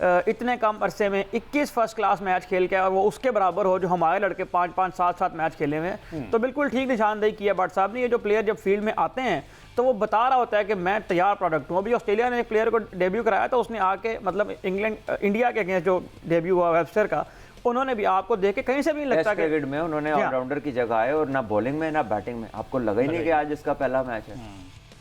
इतने कम अरसे में 21 फर्स्ट क्लास मैच खेल के और वो उसके बराबर हो जो हमारे लड़के 5-5, 7-7 मैच खेले हुए हैं? तो बिल्कुल ठीक निशानदेही किया भट्ट साहब ने। ये जो प्लेयर जब फील्ड में आते हैं तो वो बता रहा होता है कि मैं तैयार प्रोडक्ट हूँ। अभी ऑस्ट्रेलिया ने एक प्लेयर को डेब्यू कराया तो उसने आके मतलब इंडिया के अगेंस्ट जो डेब्यू हुआ वेबस्टर का, उन्होंने भी आपको देख के कहीं से भी नहीं लगता कि क्रिकेट में उन्होंने ऑलराउंडर की जगह आए, और ना बॉलिंग में ना बैटिंग में, आपको लगा ही नहीं कि आज इसका पहला मैच है।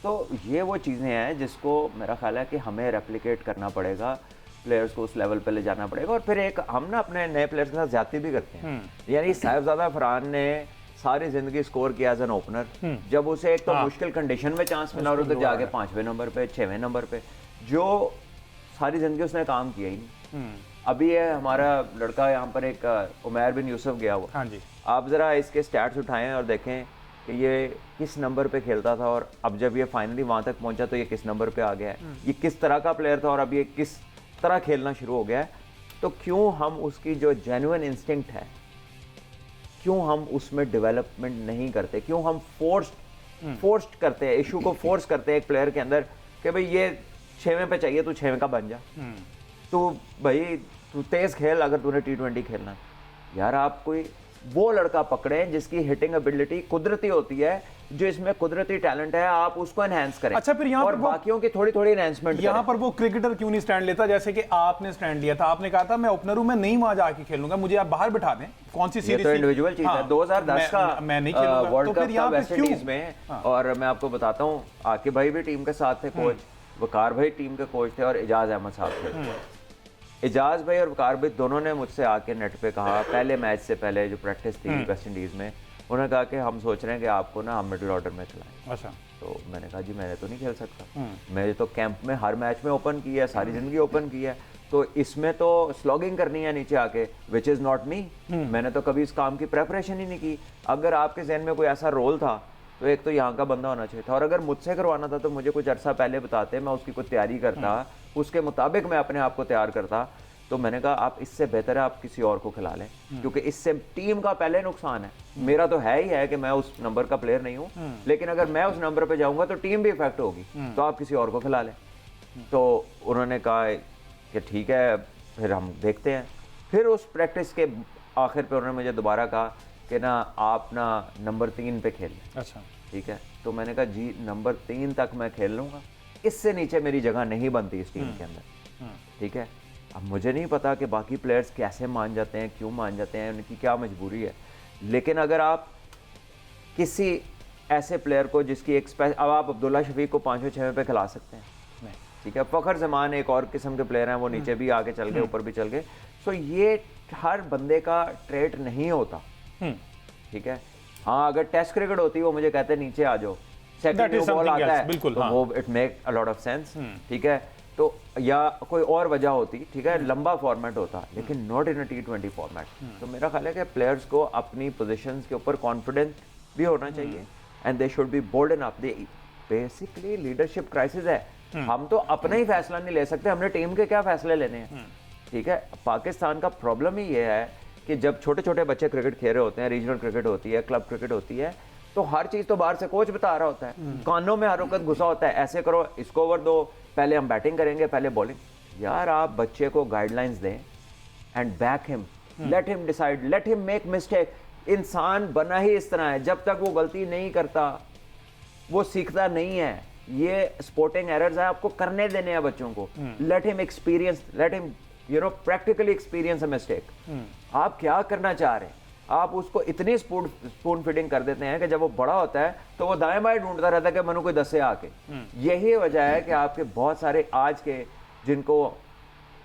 तो ये वो चीज़ें हैं जिसको मेरा ख्याल है कि हमें रेप्लिकेट करना पड़ेगा, प्लेयर्स को उस लेवल पे ले जाना पड़ेगा। और फिर एक हम ना अपने नए प्लेयर्स के साथ ज्यादती भी करते हैं। यानी साहिबजादा फरहान ने सारी जिंदगी स्कोर किया एज एन ओपनर, जब उसे एक तो मुश्किल कंडीशन में चांस मिला और उधर जाके 5वें नंबर पे 6वें नंबर पे, जो सारी जिंदगी उसने काम किया ही नहीं। अभी है हमारा लड़का यहाँ पर एक उमैर बिन यूसुफ गया हुआ, हाँ जी, आप जरा इसके स्टैट्स उठाएं और देखें कि ये किस नंबर पे खेलता था, और अब जब ये फाइनली वहां तक पहुंचा तो ये किस नंबर पे आ गया है, ये किस तरह का प्लेयर था और अब ये किस तरह खेलना शुरू हो गया है। तो क्यों हम उसकी जो जेन्युइन इंस्टिंक्ट है क्यों हम उसमें डेवलपमेंट नहीं करते, क्यों हम फोर्स्ड करते हैं, इशू को फोर्स करते हैं एक प्लेयर के अंदर कि भाई ये 6वें पे चाहिए, तू 6वें का बन जा, तू भाई तू तेज खेल अगर तूने T20 खेलना। यार आप कोई वो लड़का पकड़े जिसकी हिटिंग एबिलिटी कुदरती होती है, जो इसमें कुदरती टैलेंट है, आप उसको एनहांस करें। अच्छा, फिर यहाँ और पर वो- बाकियों की थोड़ी थोड़ी एनहांसमेंट यहाँ पर वो क्रिकेटर क्यों नहीं स्टैंड लेता, जैसे कि आपने स्टैंड लिया था, आपने कहा था मैं ओपनर हूं, मैं नहीं वहां जाके खेलूंगा, मुझे आप बाहर बिठा दें, कौन सी ये सीरीज तो इंडिविजुअल चीज है। 2010 का मैं नहीं खेलूंगा, वर्ल्ड तो फिर कप था यहाँ पे वेस्ट क्यों? इंडीज में, और मैं आपको बताता हूँ, आकिब भाई भी टीम के साथ थे कोच, वकार भाई टीम के कोच थे, और एजाज अहमद साहब थे। एजाज भाई और वकार भाई दोनों ने मुझसे आके नेट पे कहा, पहले मैच से पहले जो प्रैक्टिस थी वेस्ट इंडीज में, उन्होंने कहा कि हम सोच रहे हैं कि आपको ना हम मिडिल ऑर्डर में खिलाएं। अच्छा, तो मैंने कहा जी मैंने तो नहीं खेल सकता, मैंने तो कैंप में हर मैच में ओपन की है, सारी जिंदगी ओपन की है, तो इसमें तो स्लॉगिंग करनी है नीचे आके, विच इज़ नॉट मी। मैंने तो कभी इस काम की प्रेपरेशन ही नहीं की। अगर आपके जहन में कोई ऐसा रोल था तो एक तो यहाँ का बंदा होना चाहिए था, और अगर मुझसे करवाना था तो मुझे कुछ अरसा पहले बताते, मैं उसकी कुछ तैयारी करता, उसके मुताबिक मैं अपने आप को तैयार करता। तो मैंने कहा आप इससे बेहतर है आप किसी और को खिला लें, क्योंकि इससे टीम का पहले नुकसान है। मेरा तो है ही है कि मैं उस नंबर का प्लेयर नहीं हूँ, लेकिन अगर मैं उस नंबर पे जाऊंगा तो टीम भी इफेक्ट होगी, तो आप किसी और को खिला लें। तो उन्होंने कहा कि ठीक है, फिर हम देखते हैं। फिर उस प्रैक्टिस के आखिर पे उन्होंने मुझे दोबारा कहा कि ना आप ना नंबर 3 पे खेलें। अच्छा, ठीक है, तो मैंने कहा जी नंबर 3 तक मैं खेल लूँगा, इससे नीचे मेरी जगह नहीं बनती इस टीम के अंदर। ठीक है, अब मुझे नहीं पता कि बाकी प्लेयर्स कैसे मान जाते हैं, क्यों मान जाते हैं, उनकी क्या मजबूरी है, लेकिन अगर आप किसी ऐसे प्लेयर को जिसकी अब आप अब्दुल्ला शफीक को 5वें 6वें पे खिला सकते हैं, ठीक है, फ़खर जमान एक और किस्म के प्लेयर हैं, वो नीचे भी आके चल गए, ऊपर भी चल गए। सो ये हर बंदे का ट्रेट नहीं होता। ठीक है, हाँ अगर टेस्ट क्रिकेट होती वो मुझे कहते नीचे आ जाओ, सेकंड न्यू बॉल आता है, बिल्कुल, तो वो it make a lot of sense. ठीक है, तो या कोई और वजह होती, ठीक है, लंबा फॉर्मेट होता, लेकिन not in a T20 format. तो मेरा ख्याल है कि प्लेयर्स को अपनी पोजीशंस के ऊपर कॉन्फिडेंट भी होना चाहिए, and they should be bold enough. They basically leadership crisis है, हम तो अपना ही फैसला नहीं ले सकते, हमने टीम के क्या फैसले लेने हैं। ठीक है, पाकिस्तान का प्रॉब्लम ही ये है कि जब छोटे छोटे बच्चे क्रिकेट खेल रहे होते हैं, रीजनल क्रिकेट होती है, क्लब क्रिकेट होती है, तो हर चीज तो बाहर से कोच बता रहा होता है, कानों में हर वक्त घुसा होता है, ऐसे करो, इसको ओवर दो, पहले हम बैटिंग करेंगे, पहले बॉलिंग। यार आप बच्चे को गाइडलाइंस दें and back him, let him decide, let him make mistake. इंसान बना ही इस तरह है, जब तक वो गलती नहीं करता वो सीखता नहीं है। ये स्पोर्टिंग एरर्स है, आपको करने देने हैं बच्चों को। Let him experience, let him practically experience a mistake. आप क्या करना चाह रहे हैं? आप उसको इतनी स्पून फीडिंग कर देते हैं कि जब वो बड़ा होता है तो वो दाएं बाएं ढूंढता रहता है कि मनु कोई दसे आके। यही वजह है कि आपके बहुत सारे आज के जिनको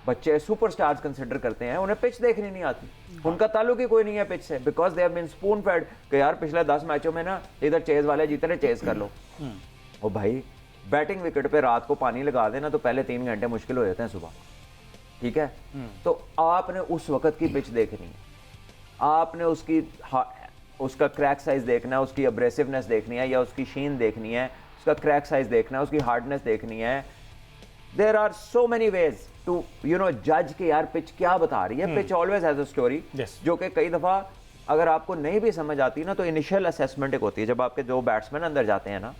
बच्चे सुपरस्टार्स कंसिडर करते हैं, उन्हें पिच देखनी नहीं आती, उनका ताल्लुक ही कोई नहीं है पिच से, because they have been spoon fed कि यार पिछले 10 मैचों में ना इधर चेज वाले जीते रहे, चेज कर लो। ओ भाई, बैटिंग विकेट पे रात को पानी लगा देना तो पहले 3 घंटे मुश्किल हो जाते हैं सुबह। ठीक है, तो आपने उस वक्त की पिच देखनी है, आपने उसका क्रैक साइज देखना है, उसकी अब्रेसिवनेस देखनी है, या उसकी शीन देखनी है, उसका क्रैक साइज देखना है, उसकी हार्डनेस देखनी है। There are so many ways to जज कि यार पिच क्या बता रही है। Pitch always has a story, जो कि कई दफा अगर आपको नहीं भी समझ आती ना, तो इनिशियल असेसमेंट एक होती है, जब आपके 2 बैट्समैन अंदर जाते हैं ना,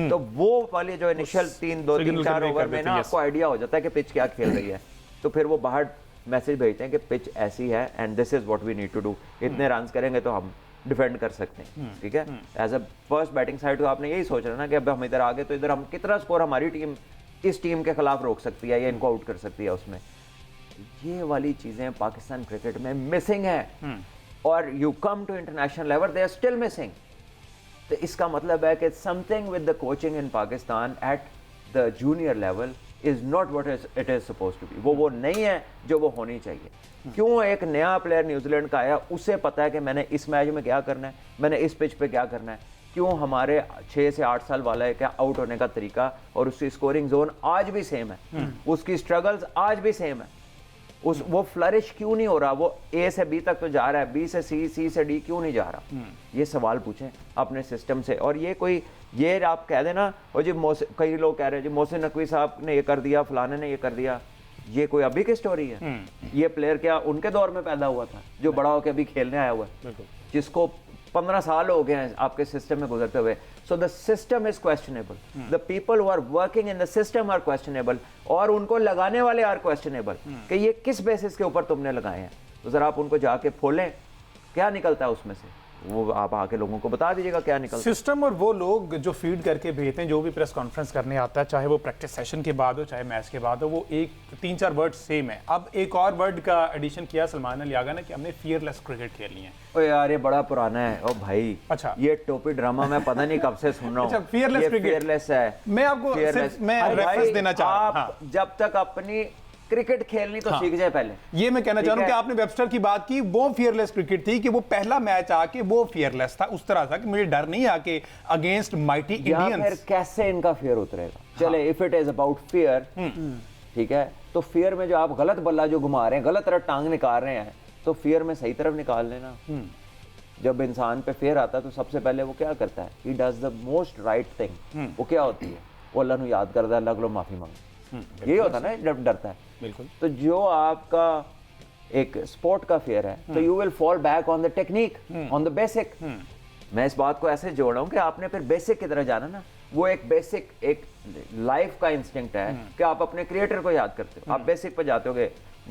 तो वो वाली जो इनिशियल 2-3-4 ओवर में ना आपको आइडिया हो जाता है कि पिच क्या खेल रही है, तो फिर वो बाहर मैसेज भेजते हैं कि पिच ऐसी है and this is what we need to do, इतने रन करेंगे तो हम डिफेंड कर सकते हैं। ठीक है, as a first batting side तो आपने यही सोच रहा ना कि अब हम इधर आ गए तो इधर हम कितना स्कोर हमारी टीम इस टीम के खिलाफ रोक सकती है या इनको आउट कर सकती है। उसमें ये वाली चीजें पाकिस्तान क्रिकेट में मिसिंग है, और you come to international level they are still missing. तो इसका मतलब है कि something with the coaching in Pakistan at the junior level is not what it is supposed to be. वो नहीं है जो वो होनी चाहिए। क्यों एक नया प्लेयर न्यूजीलैंड का आया, उसे पता है कि मैंने इस मैच में क्या करना है, मैंने इस पिच पे क्या करना है। क्यों हमारे 6 से 8 साल वाला है क्या आउट होने का तरीका और उसकी स्कोरिंग जोन आज भी सेम है, उसकी स्ट्रगल्स आज भी सेम है, वो फ्लरिश क्यों नहीं हो रहा, वो A से B तक तो जा रहा है, B से C, C से D क्यों नहीं जा रहा। ये सवाल पूछें अपने सिस्टम से। और ये आप कह देना, और जी कई लोग कह रहे हैं जी मोहसिन नकवी साहब ने ये कर दिया, फलाने ने ये कर दिया, ये कोई अभी की स्टोरी है? ये प्लेयर क्या उनके दौर में पैदा हुआ था जो बड़ा होकर अभी खेलने आया हुआ है? जिसको 15 साल हो गए हैं आपके सिस्टम में गुजरते हुए, so the system is questionable, the people who are working in the system are questionable, और उनको लगाने वाले आर क्वेश्चनेबल कि ये किस बेसिस के ऊपर तुमने लगाए हैं। तो जरा आप उनको जाके खोलें क्या निकलता है उसमें से, वो आप आके लोगों को बता दीजिएगा क्या निकलता है। सिस्टम और वो लोग जो फीड करके भेजते हैं, जो भी प्रेस कॉन्फ्रेंस करने आता है, चाहे वो प्रैक्टिस सेशन के बाद हो चाहे मैच के बाद हो, वो एक 3-4 वर्ड सेम है। अब एक और वर्ड का एडिशन किया सलमान अली आगा ने कि हमने फियरलेस क्रिकेट खेलनी है। ओ यार ये बड़ा पुराना है ओ भाई। अच्छा। ये टोपी ड्रामा मैं पता नहीं कब से सुन रहा हूँ। अच्छा, fearless ये cricket। fearless है। मैं आपको सिर्फ मैं अरे रेफरेंस भाई, देना चाह रहा हूं। आप जब तक अपनी क्रिकेट खेलनी तो सीख जाए पहले। ये मैं कहना चाह रहा हूं ठीक कि है। आपने वेबस्टर की बात की, वो फियरलेस क्रिकेट थी कि वो पहला मैच आके वो फियरलेस था, उस तरह था कि मुझे डर नहीं आके अगेंस्ट माइटी या फिर इंडियंस। कैसे इनका फियर उतरेगा। चले if it is about fear, ठीक है, तो फियर में जो आप गलत बल्ला जो घुमा रहे हैं, गलत तरफ टांग निकाल रहे हैं, तो फियर में सही तरफ निकाल लेना। जब इंसान पे फियर आता है तो सबसे पहले वो क्या करता है, he does the most right thing. वो क्या होती है, वो अल्लाह को याद करता है, अल्लाह को माफी मांगे, यही होता है ना जब डरता है। बिल्कुल। तो जो आपका एक स्पोर्ट का फियर है, तो you will fall back on the technique, on the basic. मैं इस बात को ऐसे जोड़ रहा हूं कि आपने फिर बेसिक की तरह जाना ना। वो एक बेसिक, एक लाइफ का इंस्टिंक्ट है कि आप अपने क्रिएटर को याद करते हो। आप बेसिक पे जाते हो,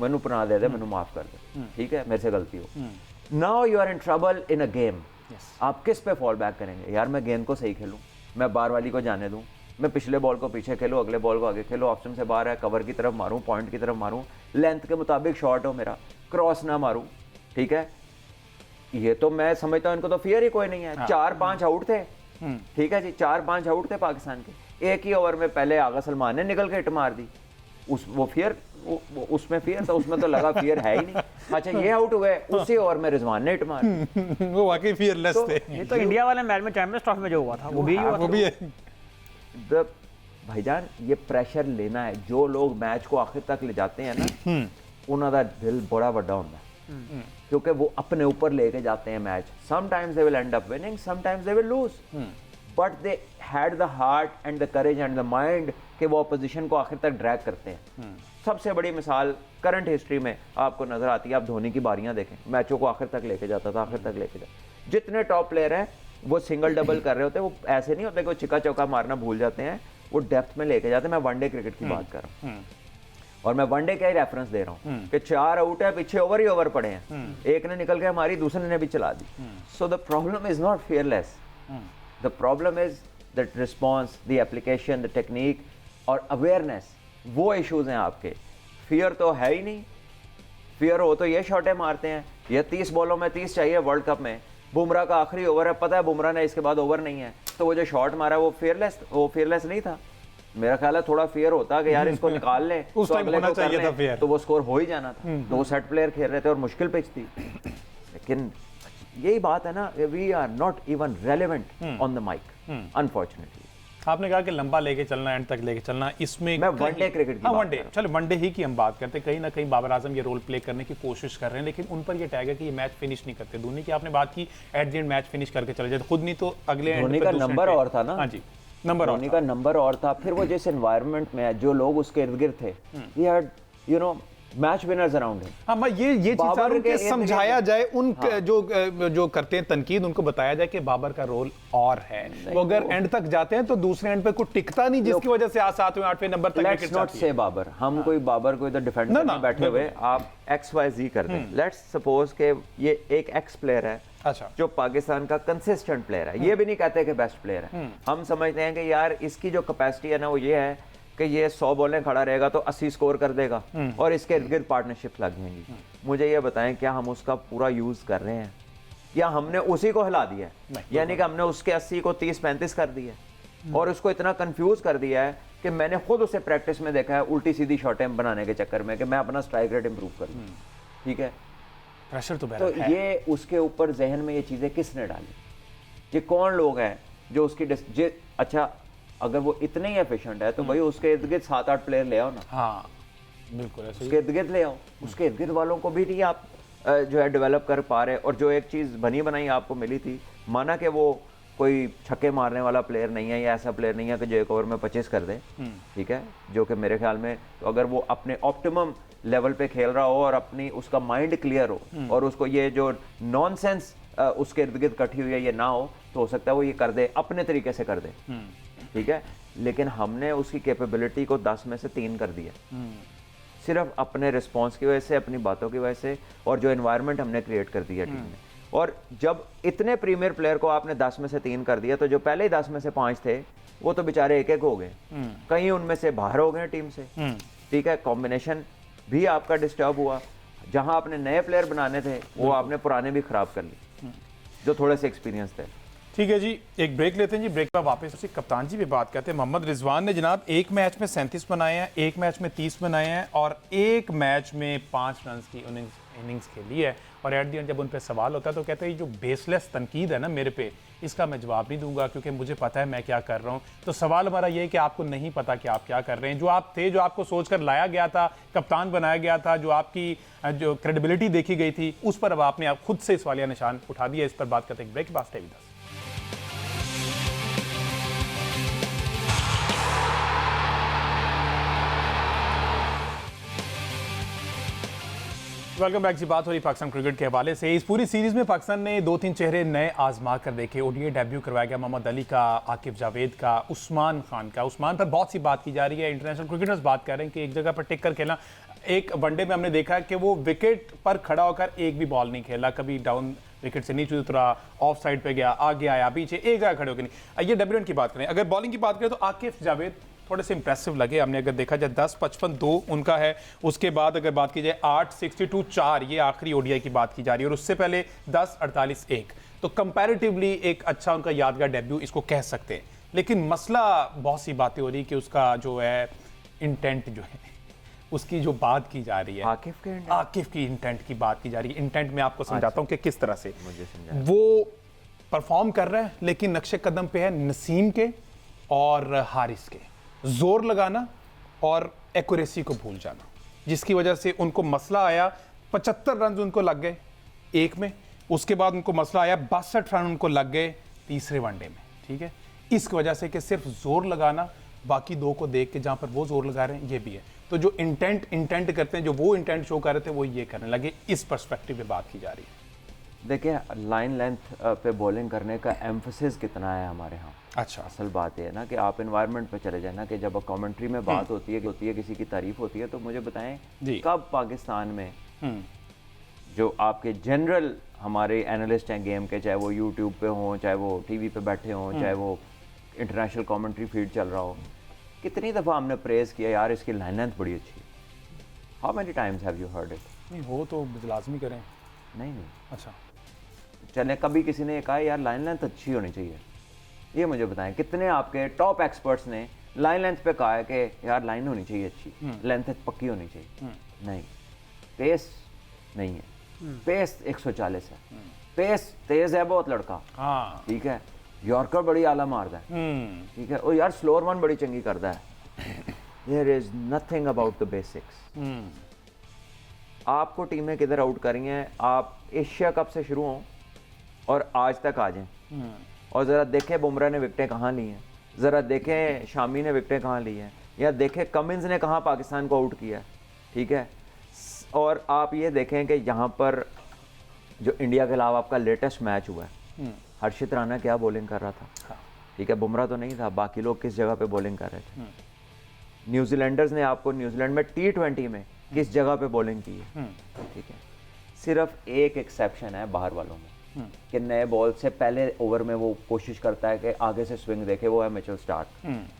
मैनू पना दे दे, मैनू माफ कर दे, ठीक है, मेरे से गलती हो। Now you are in trouble in a game. आप किस पे फॉल बैक करेंगे, यार मैं गेंद को सही खेलूं, मैं बार वाली को जाने दूं, मैं पिछले बॉल को पीछे खेलूं, अगले बॉल को आगे खेलूं, ऑप्शन से बाहर है, कवर की तरफ मारूं, पॉइंट की तरफ मारूं, लेंथ के मुताबिक शॉट हो मेरा, क्रॉस ना मारूं, ठीक है। ये तो मैं समझता हूं इनको तो फियर ही कोई नहीं है। 4-5 आउट थे, ठीक है जी, 4-5 आउट थे पाकिस्तान के। एक ही ओवर में पहले आगा सलमान ने निकल के हिट मार दी। वो फियर, उसमें फियर था, उसमें तो लगा फियर है ही नहीं। अच्छा ये आउट हुए, उसी ओवर में रिजवान ने हिट मार दी। वो वाकई फियरलेस थे। ये तो इंडिया वाले मैच में चैंपियंस ट्रॉफी में जो हुआ था वो भी हुआ वो था। भी है। भाईजान ये प्रेशर लेना है। जो लोग मैच को आखिर तक ले जाते हैं ना, उन्होंने दिल बड़ा बड़ा होता है, क्योंकि वो अपने ऊपर लेके जाते हैं match. Sometimes they will and up winning, sometimes they will lose, but they had the heart and the courage and the mind कि वो अपोजिशन को आखिर तक ड्रैग करते हैं। सबसे बड़ी मिसाल करंट हिस्ट्री में आपको नजर आती है। आप धोनी की बारियां देखें, मैचों को आखिर तक लेके जाता था, आखिर तक लेके जाता। जितने टॉप प्लेयर हैं वो सिंगल डबल कर रहे होते हैं, वो ऐसे नहीं होते कि वो चिक्का चौका मारना भूल जाते हैं, वो डेप्थ में लेके जाते हैं। मैं वनडे क्रिकेट की बात कर रहा हूँ, और मैं वनडे का ही रेफरेंस दे रहा हूँ कि 4 आउट है, पीछे ओवर ही ओवर पड़े हैं, एक ने निकल के हमारी, दूसरे ने भी चला दी। So the problem is not fearless, the problem is the response, the application, the technique और अवेयरनेस। वो इश्यूज हैं आपके। फियर तो है ही नहीं। फियर हो तो ये शॉटें मारते हैं। ये 30 बॉलों में 30 चाहिए वर्ल्ड कप में। बुमराह का आखिरी ओवर है, पता है बुमराह ने इसके बाद ओवर नहीं है, तो वो जो शॉट मारा वो फियरलेस नहीं था। मेरा ख्याल है थोड़ा फियर होता कि यार इसको निकाल ले उस तो टाइम अगले होना को कर चाहिए लें, था फियर। तो वो स्कोर हो ही जाना था। तो वो सेट प्लेयर खेल रहे थे और मुश्किल पिच थी। लेकिन यही बात है ना, we are not even relevant on the mic unfortunately. आपने कहा कि लंबा लेके चलना, एंड तक लेके चलना, इसमें मैं वनडे क्रिकेट की हाँ बात वनडे, कर रहा हूं। चलो वनडे ही की हम बात करते हैं। कहीं ना कहीं बाबर आजम ये रोल प्ले करने की कोशिश कर रहे हैं, लेकिन उन पर ये टैग है कि ये मैच फिनिश नहीं करते। धोनी की आपने बात की, at the end match finish करके चले जाते, खुद नहीं तो अगले एंड धोनी पे का दूसरे नंबर end पे। और था ना। हाँ जी, नंबर और धोनी का नंबर और था। फिर वो जिस एनवायरनमेंट में है, जो लोग उसके इर्द गिर्द थे, he had you know match winners around him. हाँ, मैं ये चीज बाबर चाह रहा हूं के कि इर्द समझाया गिर्द- जाए उन जो करते हैं तनकीद, उनको बताया जाए कि बाबर का रोल और है। वो अगर एंड तक जाते हैं तो दूसरे एंड पे कुछ टिकता नहीं, जिसकी वजह से 7वें 8वें नंबर तक लेट्स विकेट नॉट जाती से है। बाबर, हम कोई बाबर को इधर डिफेंड ना, करने ना, बैठे हुए, आप XYZ कर दें। लेट्स सपोज के ये एक एक्स प्लेयर है, अच्छा, जो पाकिस्तान का कंसिस्टेंट प्लेयर है। ये भी नहीं कहते कि बेस्ट प्लेयर है। हम समझते हैं कि यार इसकी जो कैपेसिटी है ना, वो ये है कि ये 100 बॉलें खड़ा रहेगा तो 80 स्कोर कर देगा और इसके इर्द गिर्द पार्टनरशिप लग जाएंगी। मुझे ये बताएं, क्या हम उसका पूरा यूज कर रहे हैं या हमने उसी को हिला दिया है? यानी कि हमने उसके 80 को 30-35 कर दिया है और उसको इतना कंफ्यूज कर दिया है कि मैंने खुद उसे प्रैक्टिस में देखा है उल्टी सीधी शॉटें बनाने के चक्कर में कि मैं अपना स्ट्राइक रेट इंप्रूव करूँ। ठीक है, प्रेशर तो तो बहरहाल है। ये उसके ऊपर जहन में ये चीज़ें किसने डाली? ये कौन लोग हैं जो उसकी अच्छा, अगर वो इतने ही एफिशिएंट है तो भाई उसके इर्द गिर्द 7-8 प्लेयर ले आओ ना। हाँ बिल्कुल ऐसे ही। उसके इर्द गिर्द ले आओ, उसके इर्द गिर्द वालों को भी नहीं आप जो है डेवलप कर पा रहे। और जो एक चीज़ बनी बनाई आपको मिली थी, माना कि वो कोई छक्के मारने वाला प्लेयर नहीं है या ऐसा प्लेयर नहीं है कि जो एक ओवर में 25 कर दे, ठीक है, जो कि मेरे ख्याल में तो अगर वो अपने ऑप्टिमम लेवल पे खेल रहा हो और अपनी उसका माइंड क्लियर हो और उसको ये जो नॉनसेंस उसके इर्द गिर्द कटी हुई है, ये ना हो, तो हो सकता है वो ये कर दे, अपने तरीके से कर दे, ठीक है। लेकिन हमने उसकी कैपेबिलिटी को 10 में से 3 कर दिया, सिर्फ अपने रिस्पॉन्स की वजह से, अपनी बातों की वजह से, और जो एनवायरनमेंट हमने क्रिएट कर दिया टीम में। और जब इतने प्रीमियर प्लेयर को आपने 10 में से 3 कर दिया, तो जो पहले ही 10 में से 5 थे वो तो बेचारे एक एक हो गए, कहीं उनमें से बाहर हो गए टीम से, ठीक है। कॉम्बिनेशन भी आपका डिस्टर्ब हुआ, जहां आपने नए प्लेयर बनाने थे वो आपने पुराने भी खराब कर लिए जो थोड़े से एक्सपीरियंस थे। ठीक है जी, एक ब्रेक लेते हैं जी। ब्रेक पर वापस उसी कप्तान जी भी बात करते हैं। मोहम्मद रिजवान ने जनाब एक मैच में 37 बनाए हैं, एक मैच में 30 बनाए हैं और एक मैच में 5 रन की इनिंग्स खेली है। और एट दी एंड जब उन पर सवाल होता है तो कहते हैं जो बेसलेस तनकीद है ना मेरे पे, इसका मैं जवाब नहीं दूंगा क्योंकि मुझे पता है मैं क्या कर रहा हूँ। तो सवाल हमारा ये है कि आपको नहीं पता कि आप क्या कर रहे हैं। जो आप थे, जो आपको सोचकर लाया गया था, कप्तान बनाया गया था, जो आपकी जो क्रेडिबिलिटी देखी गई थी, उस पर अब आपने आप खुद से सवालिया निशान उठा दिया। इस पर बात करते हैं ब्रेक के बाद। Stay with us. Welcome back जी। बात हो रही पाकिस्तान क्रिकेट के हवाले से। इस पूरी सीरीज में पाकिस्तान ने 2-3 चेहरे नए आजमा कर देखे। ओडीआई डेब्यू करवाया गया मोहम्मद अली का, आकिफ जावेद का, उस्मान खान का। उस्मान पर बहुत सी बात की जा रही है, इंटरनेशनल क्रिकेटर्स बात कर रहे हैं कि एक जगह पर टिक कर खेलना। एक वनडे में हमने देखा कि वो विकेट पर खड़ा होकर एक भी बॉल नहीं खेला, कभी डाउन विकेट से नीचे उतरा, ऑफ साइड पे गया, आगे आया, पीछे, एक जगह खड़े होकर नहीं। ये डेब्यूटेंट की बात करें, अगर बॉलिंग की बात करें तो आकिफ जावेद थोड़े से इंप्रेसिव लगे। हमने अगर देखा जाए 10-55-2 उनका है। उसके बाद अगर बात की जाए 8-62-4 ये आखिरी ओडीआई की बात की जा रही है, और उससे पहले 10-48-1। तो कंपैरेटिवली एक अच्छा उनका यादगार डेब्यू इसको कह सकते हैं। लेकिन मसला बहुत सी बातें हो रही कि उसका जो है इंटेंट जो है, उसकी जो बात की जा रही है, आकिफ की इंटेंट की बात की जा रही है। इंटेंट में आपको समझाता हूं कि किस तरह से वो परफॉर्म कर रहा है, लेकिन नक्शे कदम पे है नसीम के और हारिस के। जोर लगाना और एक्यूरेसी को भूल जाना, जिसकी वजह से उनको मसला आया। 75 रन उनको लग गए एक में, उसके बाद उनको मसला आया 62 रन उनको लग गए तीसरे वनडे में, ठीक है। इस वजह से कि सिर्फ जोर लगाना, बाकी दो को देख के जहां पर वो जोर लगा रहे हैं ये भी है। तो जो इंटेंट करते हैं, जो वो इंटेंट शो कर रहे थे, वो ये करने लगे। इस पर्सपेक्टिव में बात की जा रही है। देखिए, लाइन लेंथ पे बॉलिंग करने का एम्फोसिस कितना है हमारे यहाँ। अच्छा, असल बात है ना कि आप एनवायरनमेंट पे चले जाए ना, कि जब कमेंट्री में बात होती है किसी की तारीफ होती है, तो मुझे बताएं कब पाकिस्तान में जो आपके जनरल हमारे एनालिस्ट हैं गेम के, चाहे वो यूट्यूब पे हों, चाहे वो टीवी पे बैठे हों, चाहे वो इंटरनेशनल कमेंट्री फीड चल रहा हो, कितनी दफ़ा हमने प्रेज किया यार इसकी लाइन लेंथ बड़ी अच्छी है। How many times have you heard it? नहीं वो तो लाजमी करें। नहीं। अच्छा, चले कभी किसी ने कहा यार लाइन लेंथ अच्छी होनी चाहिए? ये मुझे बताएं कितने आपके टॉप एक्सपर्ट्स ने लाइन लेंथ पे कहा है कि यार लाइन होनी चाहिए अच्छी, लेंथ पक्की होनी चाहिए? नहीं। पेस नहीं है, पेस 140 है, पेस तेज है बहुत लड़का, हाँ ठीक है, यॉर्कर बड़ी आला मारता है, ठीक है, और यार स्लोअर वन बड़ी चंगी करता है। There is nothing about the basics. आपको टीमें किधर आउट करी हैं, आप एशिया कप से शुरू हों और आज तक आ जाएं, और ज़रा देखें बुमराह ने विकटें कहाँ ली हैं, ज़रा देखें शामी ने विकटें कहाँ ली हैं, या देखें कमिंस ने कहाँ पाकिस्तान को आउट किया, ठीक है। और आप ये देखें कि यहाँ पर जो इंडिया के अलावा आपका लेटेस्ट मैच हुआ है, हर्षित राणा क्या बॉलिंग कर रहा था, ठीक है, बुमराह तो नहीं था, बाकी लोग किस जगह पे बॉलिंग कर रहे थे। न्यूजीलैंडर्स ने आपको न्यूजीलैंड में T20 में किस जगह पे बॉलिंग की है, ठीक है। सिर्फ एक एक्सेप्शन है बाहर वालों में कि नए बॉल से पहले ओवर में वो कोशिश करता है कि आगे से स्विंग देखे, वो है मिचेल स्टार्क,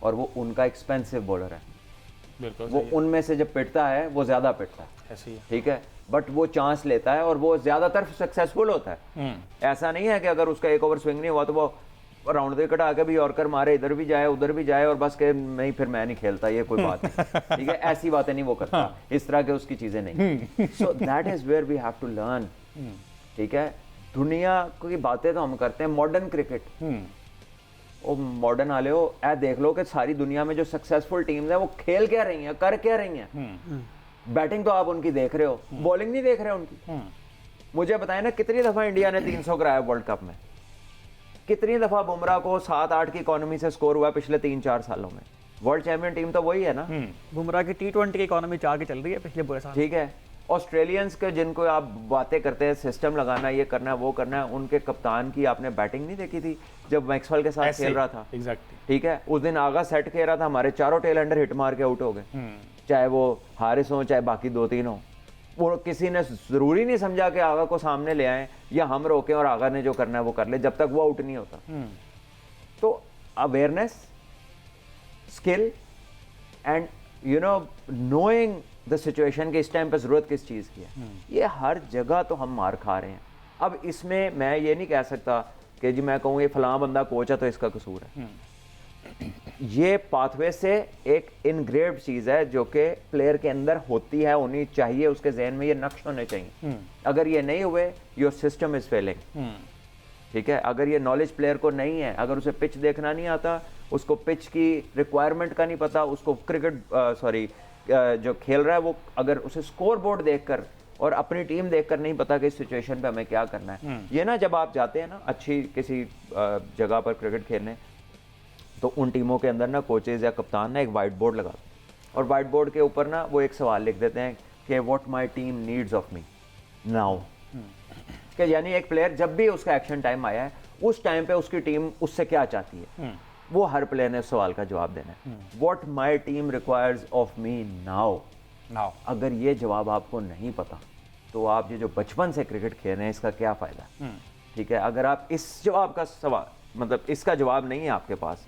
और वो उनका एक्सपेंसिव बॉलर है, बिल्कुल। वो उनमें से जब पिटता है वो ज्यादा पिटता है, ऐसे ही है। ठीक है, बट वो चांस लेता है और वो ज्यादातर सक्सेसफुल होता है। ऐसा नहीं है कि अगर उसका एक ओवर स्विंग नहीं हुआ तो वो राउंड विकेट आके भी यॉर्कर मारे, इधर भी जाए उधर भी जाए, और बस के नहीं फिर मैं नहीं खेलता, ये कोई बात नहीं, ठीक है, ऐसी बातें नहीं वो करता, इस तरह के उसकी चीजें नहीं। So that is where we have to learn, ठीक है। दुनिया की बातें तो हम करते हैं, मॉडर्न क्रिकेट, वो मॉडर्न वाले हो ऐ देख लो कि सारी दुनिया में जो सक्सेसफुल टीम्स हैं वो खेल क्या रही हैं, कर क्या रही हैं। बैटिंग तो आप उनकी देख रहे हो, बॉलिंग नहीं देख रहे उनकी। मुझे बताएं ना कितनी दफा इंडिया ने 300 कराया वर्ल्ड कप में, कितनी दफा बुमराह को 7-8 की इकोनॉमी से स्कोर हुआ पिछले 3-4 सालों में। वर्ल्ड चैंपियन टीम तो वही है ना। बुमराह की T20 की इकोनॉमी 4 की चल रही है पिछले पूरे साल, ठीक है, ऑस्ट्रेलियंस के जिनको आप बातें करते हैं सिस्टम लगाना, ये करना है वो करना है, उनके कप्तान की आपने बैटिंग नहीं देखी थी जब मैक्सवेल के साथ खेल रहा था? एग्जैक्टली। ठीक है, उस दिन आगा सेट खेल रहा था, हमारे चारों टेल एंडर हिट मार के आउट हो गए, चाहे वो हारिस हो चाहे बाकी 2-3 हो। वो किसी ने जरूरी नहीं समझा कि आगा को सामने ले आए या हम रोकें और आगा ने जो करना है वो कर ले, जब तक वो आउट नहीं होता। तो awareness, skill and you know knowing the situation कि इस टाइम पे जरूरत किस चीज़ की है, ये हर जगह तो हम मार खा रहे हैं। अब इसमें मैं ये नहीं कह सकता कि जी मैं कहूँ ये फलां बंदा कोच है तो इसका कसूर है। ये पाथवे से एक इनग्रेव्ड चीज़ है जो कि प्लेयर के अंदर होती है, होनी चाहिए, उसके जहन में ये नक्श होने चाहिए। अगर ये नहीं हुए, योर सिस्टम इज फेलिंग। ठीक है, अगर ये नॉलेज प्लेयर को नहीं है, अगर उसे पिच देखना नहीं आता, उसको पिच की रिक्वायरमेंट का नहीं पता, उसको क्रिकेट जो खेल रहा है वो अगर उसे स्कोर बोर्ड देखकर और अपनी टीम देखकर नहीं पता कि इस सिचुएशन पे हमें क्या करना है। ये ना जब आप जाते हैं ना अच्छी किसी जगह पर क्रिकेट खेलने, तो उन टीमों के अंदर ना कोचेज या कप्तान ना एक वाइट बोर्ड लगाते हैं और वाइट बोर्ड के ऊपर ना वो एक सवाल लिख देते हैं कि what my team needs of me now. कि यानी एक प्लेयर जब भी उसका एक्शन टाइम आया है, उस टाइम पे उसकी टीम उससे क्या चाहती है, वो हर प्लेयर ने उस सवाल का जवाब देना है। What my team requires of me now. अगर ये जवाब आपको नहीं पता तो आप ये जो बचपन से क्रिकेट खेल रहे हैं इसका क्या फायदा। ठीक है, अगर आप इस जवाब का सवाल मतलब इसका जवाब नहीं है आपके पास,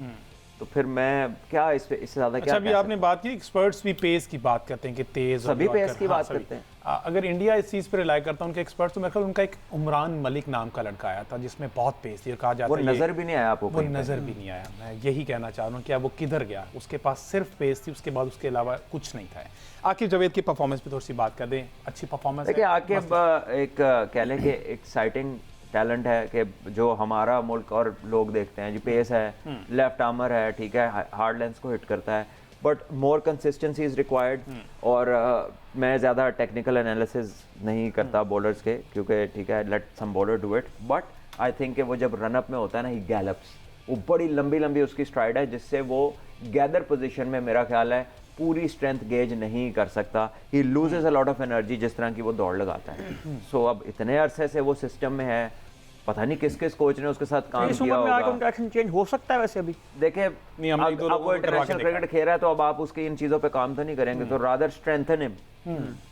तो फिर मैं क्या इससे ज़्यादा क्या। अच्छा, अभी आपने बात की एक्सपर्ट्स भी पेस की बात करते हैं कि तेज सभी पेस की बात करते हैं। अगर इंडिया इस चीज़ पर रिलाई करता है उनके एक्सपर्ट्स, तो मेरे ख्याल उनका एक उमरान मलिक नाम का लड़का आया था जिसमें बहुत पेस थी और कहा जाता है वो नज़र भी नहीं आया आपको, वो नज़र भी नहीं आया। मैं यही कहना चाह रहा हूँ कि वो किधर गया, उसके पास सिर्फ पेस थी, उसके बाद उसके अलावा कुछ नहीं था। आकिब जावेद की परफॉर्मेंस पे थोड़ी सी बात कर दें, अच्छी परफॉर्मेंस। देखिए आकिब एक कह लें कि एक्साइटिंग टैलेंट है कि जो हमारा मुल्क और लोग देखते हैं जी, पेस है, लेफ्ट आर्मर है, ठीक है, हार्ड लेंस को हिट करता है, but more consistency is required. और मैं ज़्यादा टेक्निकल एनालिसिस नहीं करता बॉलर्स के, क्योंकि ठीक है let some bowler do it, but I think कि वो जब रनअप में होता है ना, ही गैलप्स, वो बड़ी लंबी लंबी उसकी स्ट्राइड है जिससे वो गैदर पोजीशन में मेरा ख्याल है पूरी स्ट्रेंथ गेज नहीं कर सकता। ही loses a lot of energy जिस तरह की वो दौड़ लगाता है। सो अब इतने अरसे से वो सिस्टम में है, पता नहीं किस किस कोच ने उसके साथ काम किया होगा। उनका एक्शन चेंज हो सकता है वैसे अभी। देखिए अब वो इंटरनेशनल क्रिकेट खेल रहा है तो अब आप उसकी इन चीज़ों पे काम तो नहीं करेंगे, तो रादर स्ट्रेंथन हिम,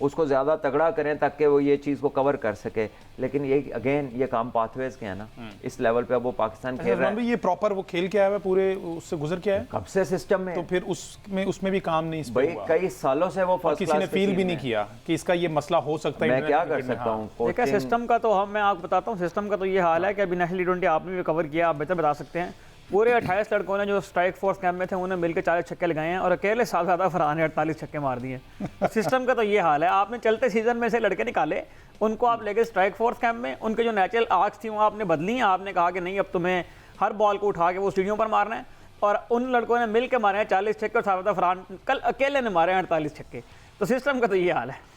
उसको ज़्यादा तगड़ा करें ताकि वो ये चीज़ को कवर कर सके। लेकिन ये अगेन ये काम पाथवेज के है ना, इस लेवल पे अब वो पाकिस्तान खेल रहा है। ये प्रॉपर वो खेल के आया है, पूरे उससे गुजर के आया है कब से सिस्टम में, तो फिर उसमें भी काम नहीं भाई कई सालों से वो फर्स्ट किसी ने फील भी नहीं किया कि इसका ये मसला हो सकता है। मैं क्या कर सकता हूँ देखिए सिस्टम का, तो मैं आपको बताता हूँ सिस्टम का तो ये हाल है कि अभी नेशनल T20 आपने भी कवर किया, आप बेहतर बता सकते हैं। पूरे 28 लड़कों ने जो स्ट्राइक फोर्स कैंप में थे उन्हें मिलकर 40 छक्के लगाए हैं और अकेले साहबजादा फरहान ने 48 छक्के मार दिए। तो सिस्टम का तो ये हाल है। आपने चलते सीजन में से लड़के निकाले, उनको आप लेके स्ट्राइक फोर्स कैंप में, उनके जो नेचुरल आर्क्स थी वो आपने बदली हैं। आपने कहा कि नहीं अब तुम्हें हर बॉल को उठा के वो स्टेडियम पर मारना है, और उन लड़कों ने मिल के मारे हैं 40 छक्के और साहबजादा फरहान कल अकेले ने मारे हैं 48 छक्के। तो सिस्टम का तो ये हाल है।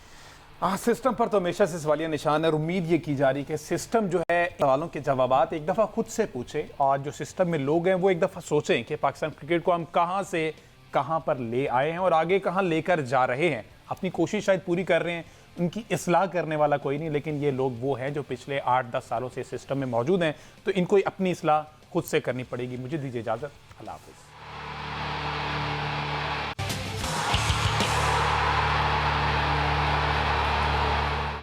सिस्टम पर तो हमेशा से सवालिया निशान है और उम्मीद ये की जा रही है कि सिस्टम जो है सवालों के जवाबात एक दफ़ा खुद से पूछे और जो सिस्टम में लोग हैं वो एक दफ़ा सोचें कि पाकिस्तान क्रिकेट को हम कहाँ से कहाँ पर ले आए हैं और आगे कहाँ लेकर जा रहे हैं। अपनी कोशिश शायद पूरी कर रहे हैं, उनकी इस्लाह करने वाला कोई नहीं, लेकिन ये लोग वो हैं जो पिछले 8-10 सालों से सिस्टम में मौजूद हैं, तो इनको अपनी इस्लाह खुद से करनी पड़ेगी। मुझे दीजिए इजाज़त, अल्लाह हाफ़िज़।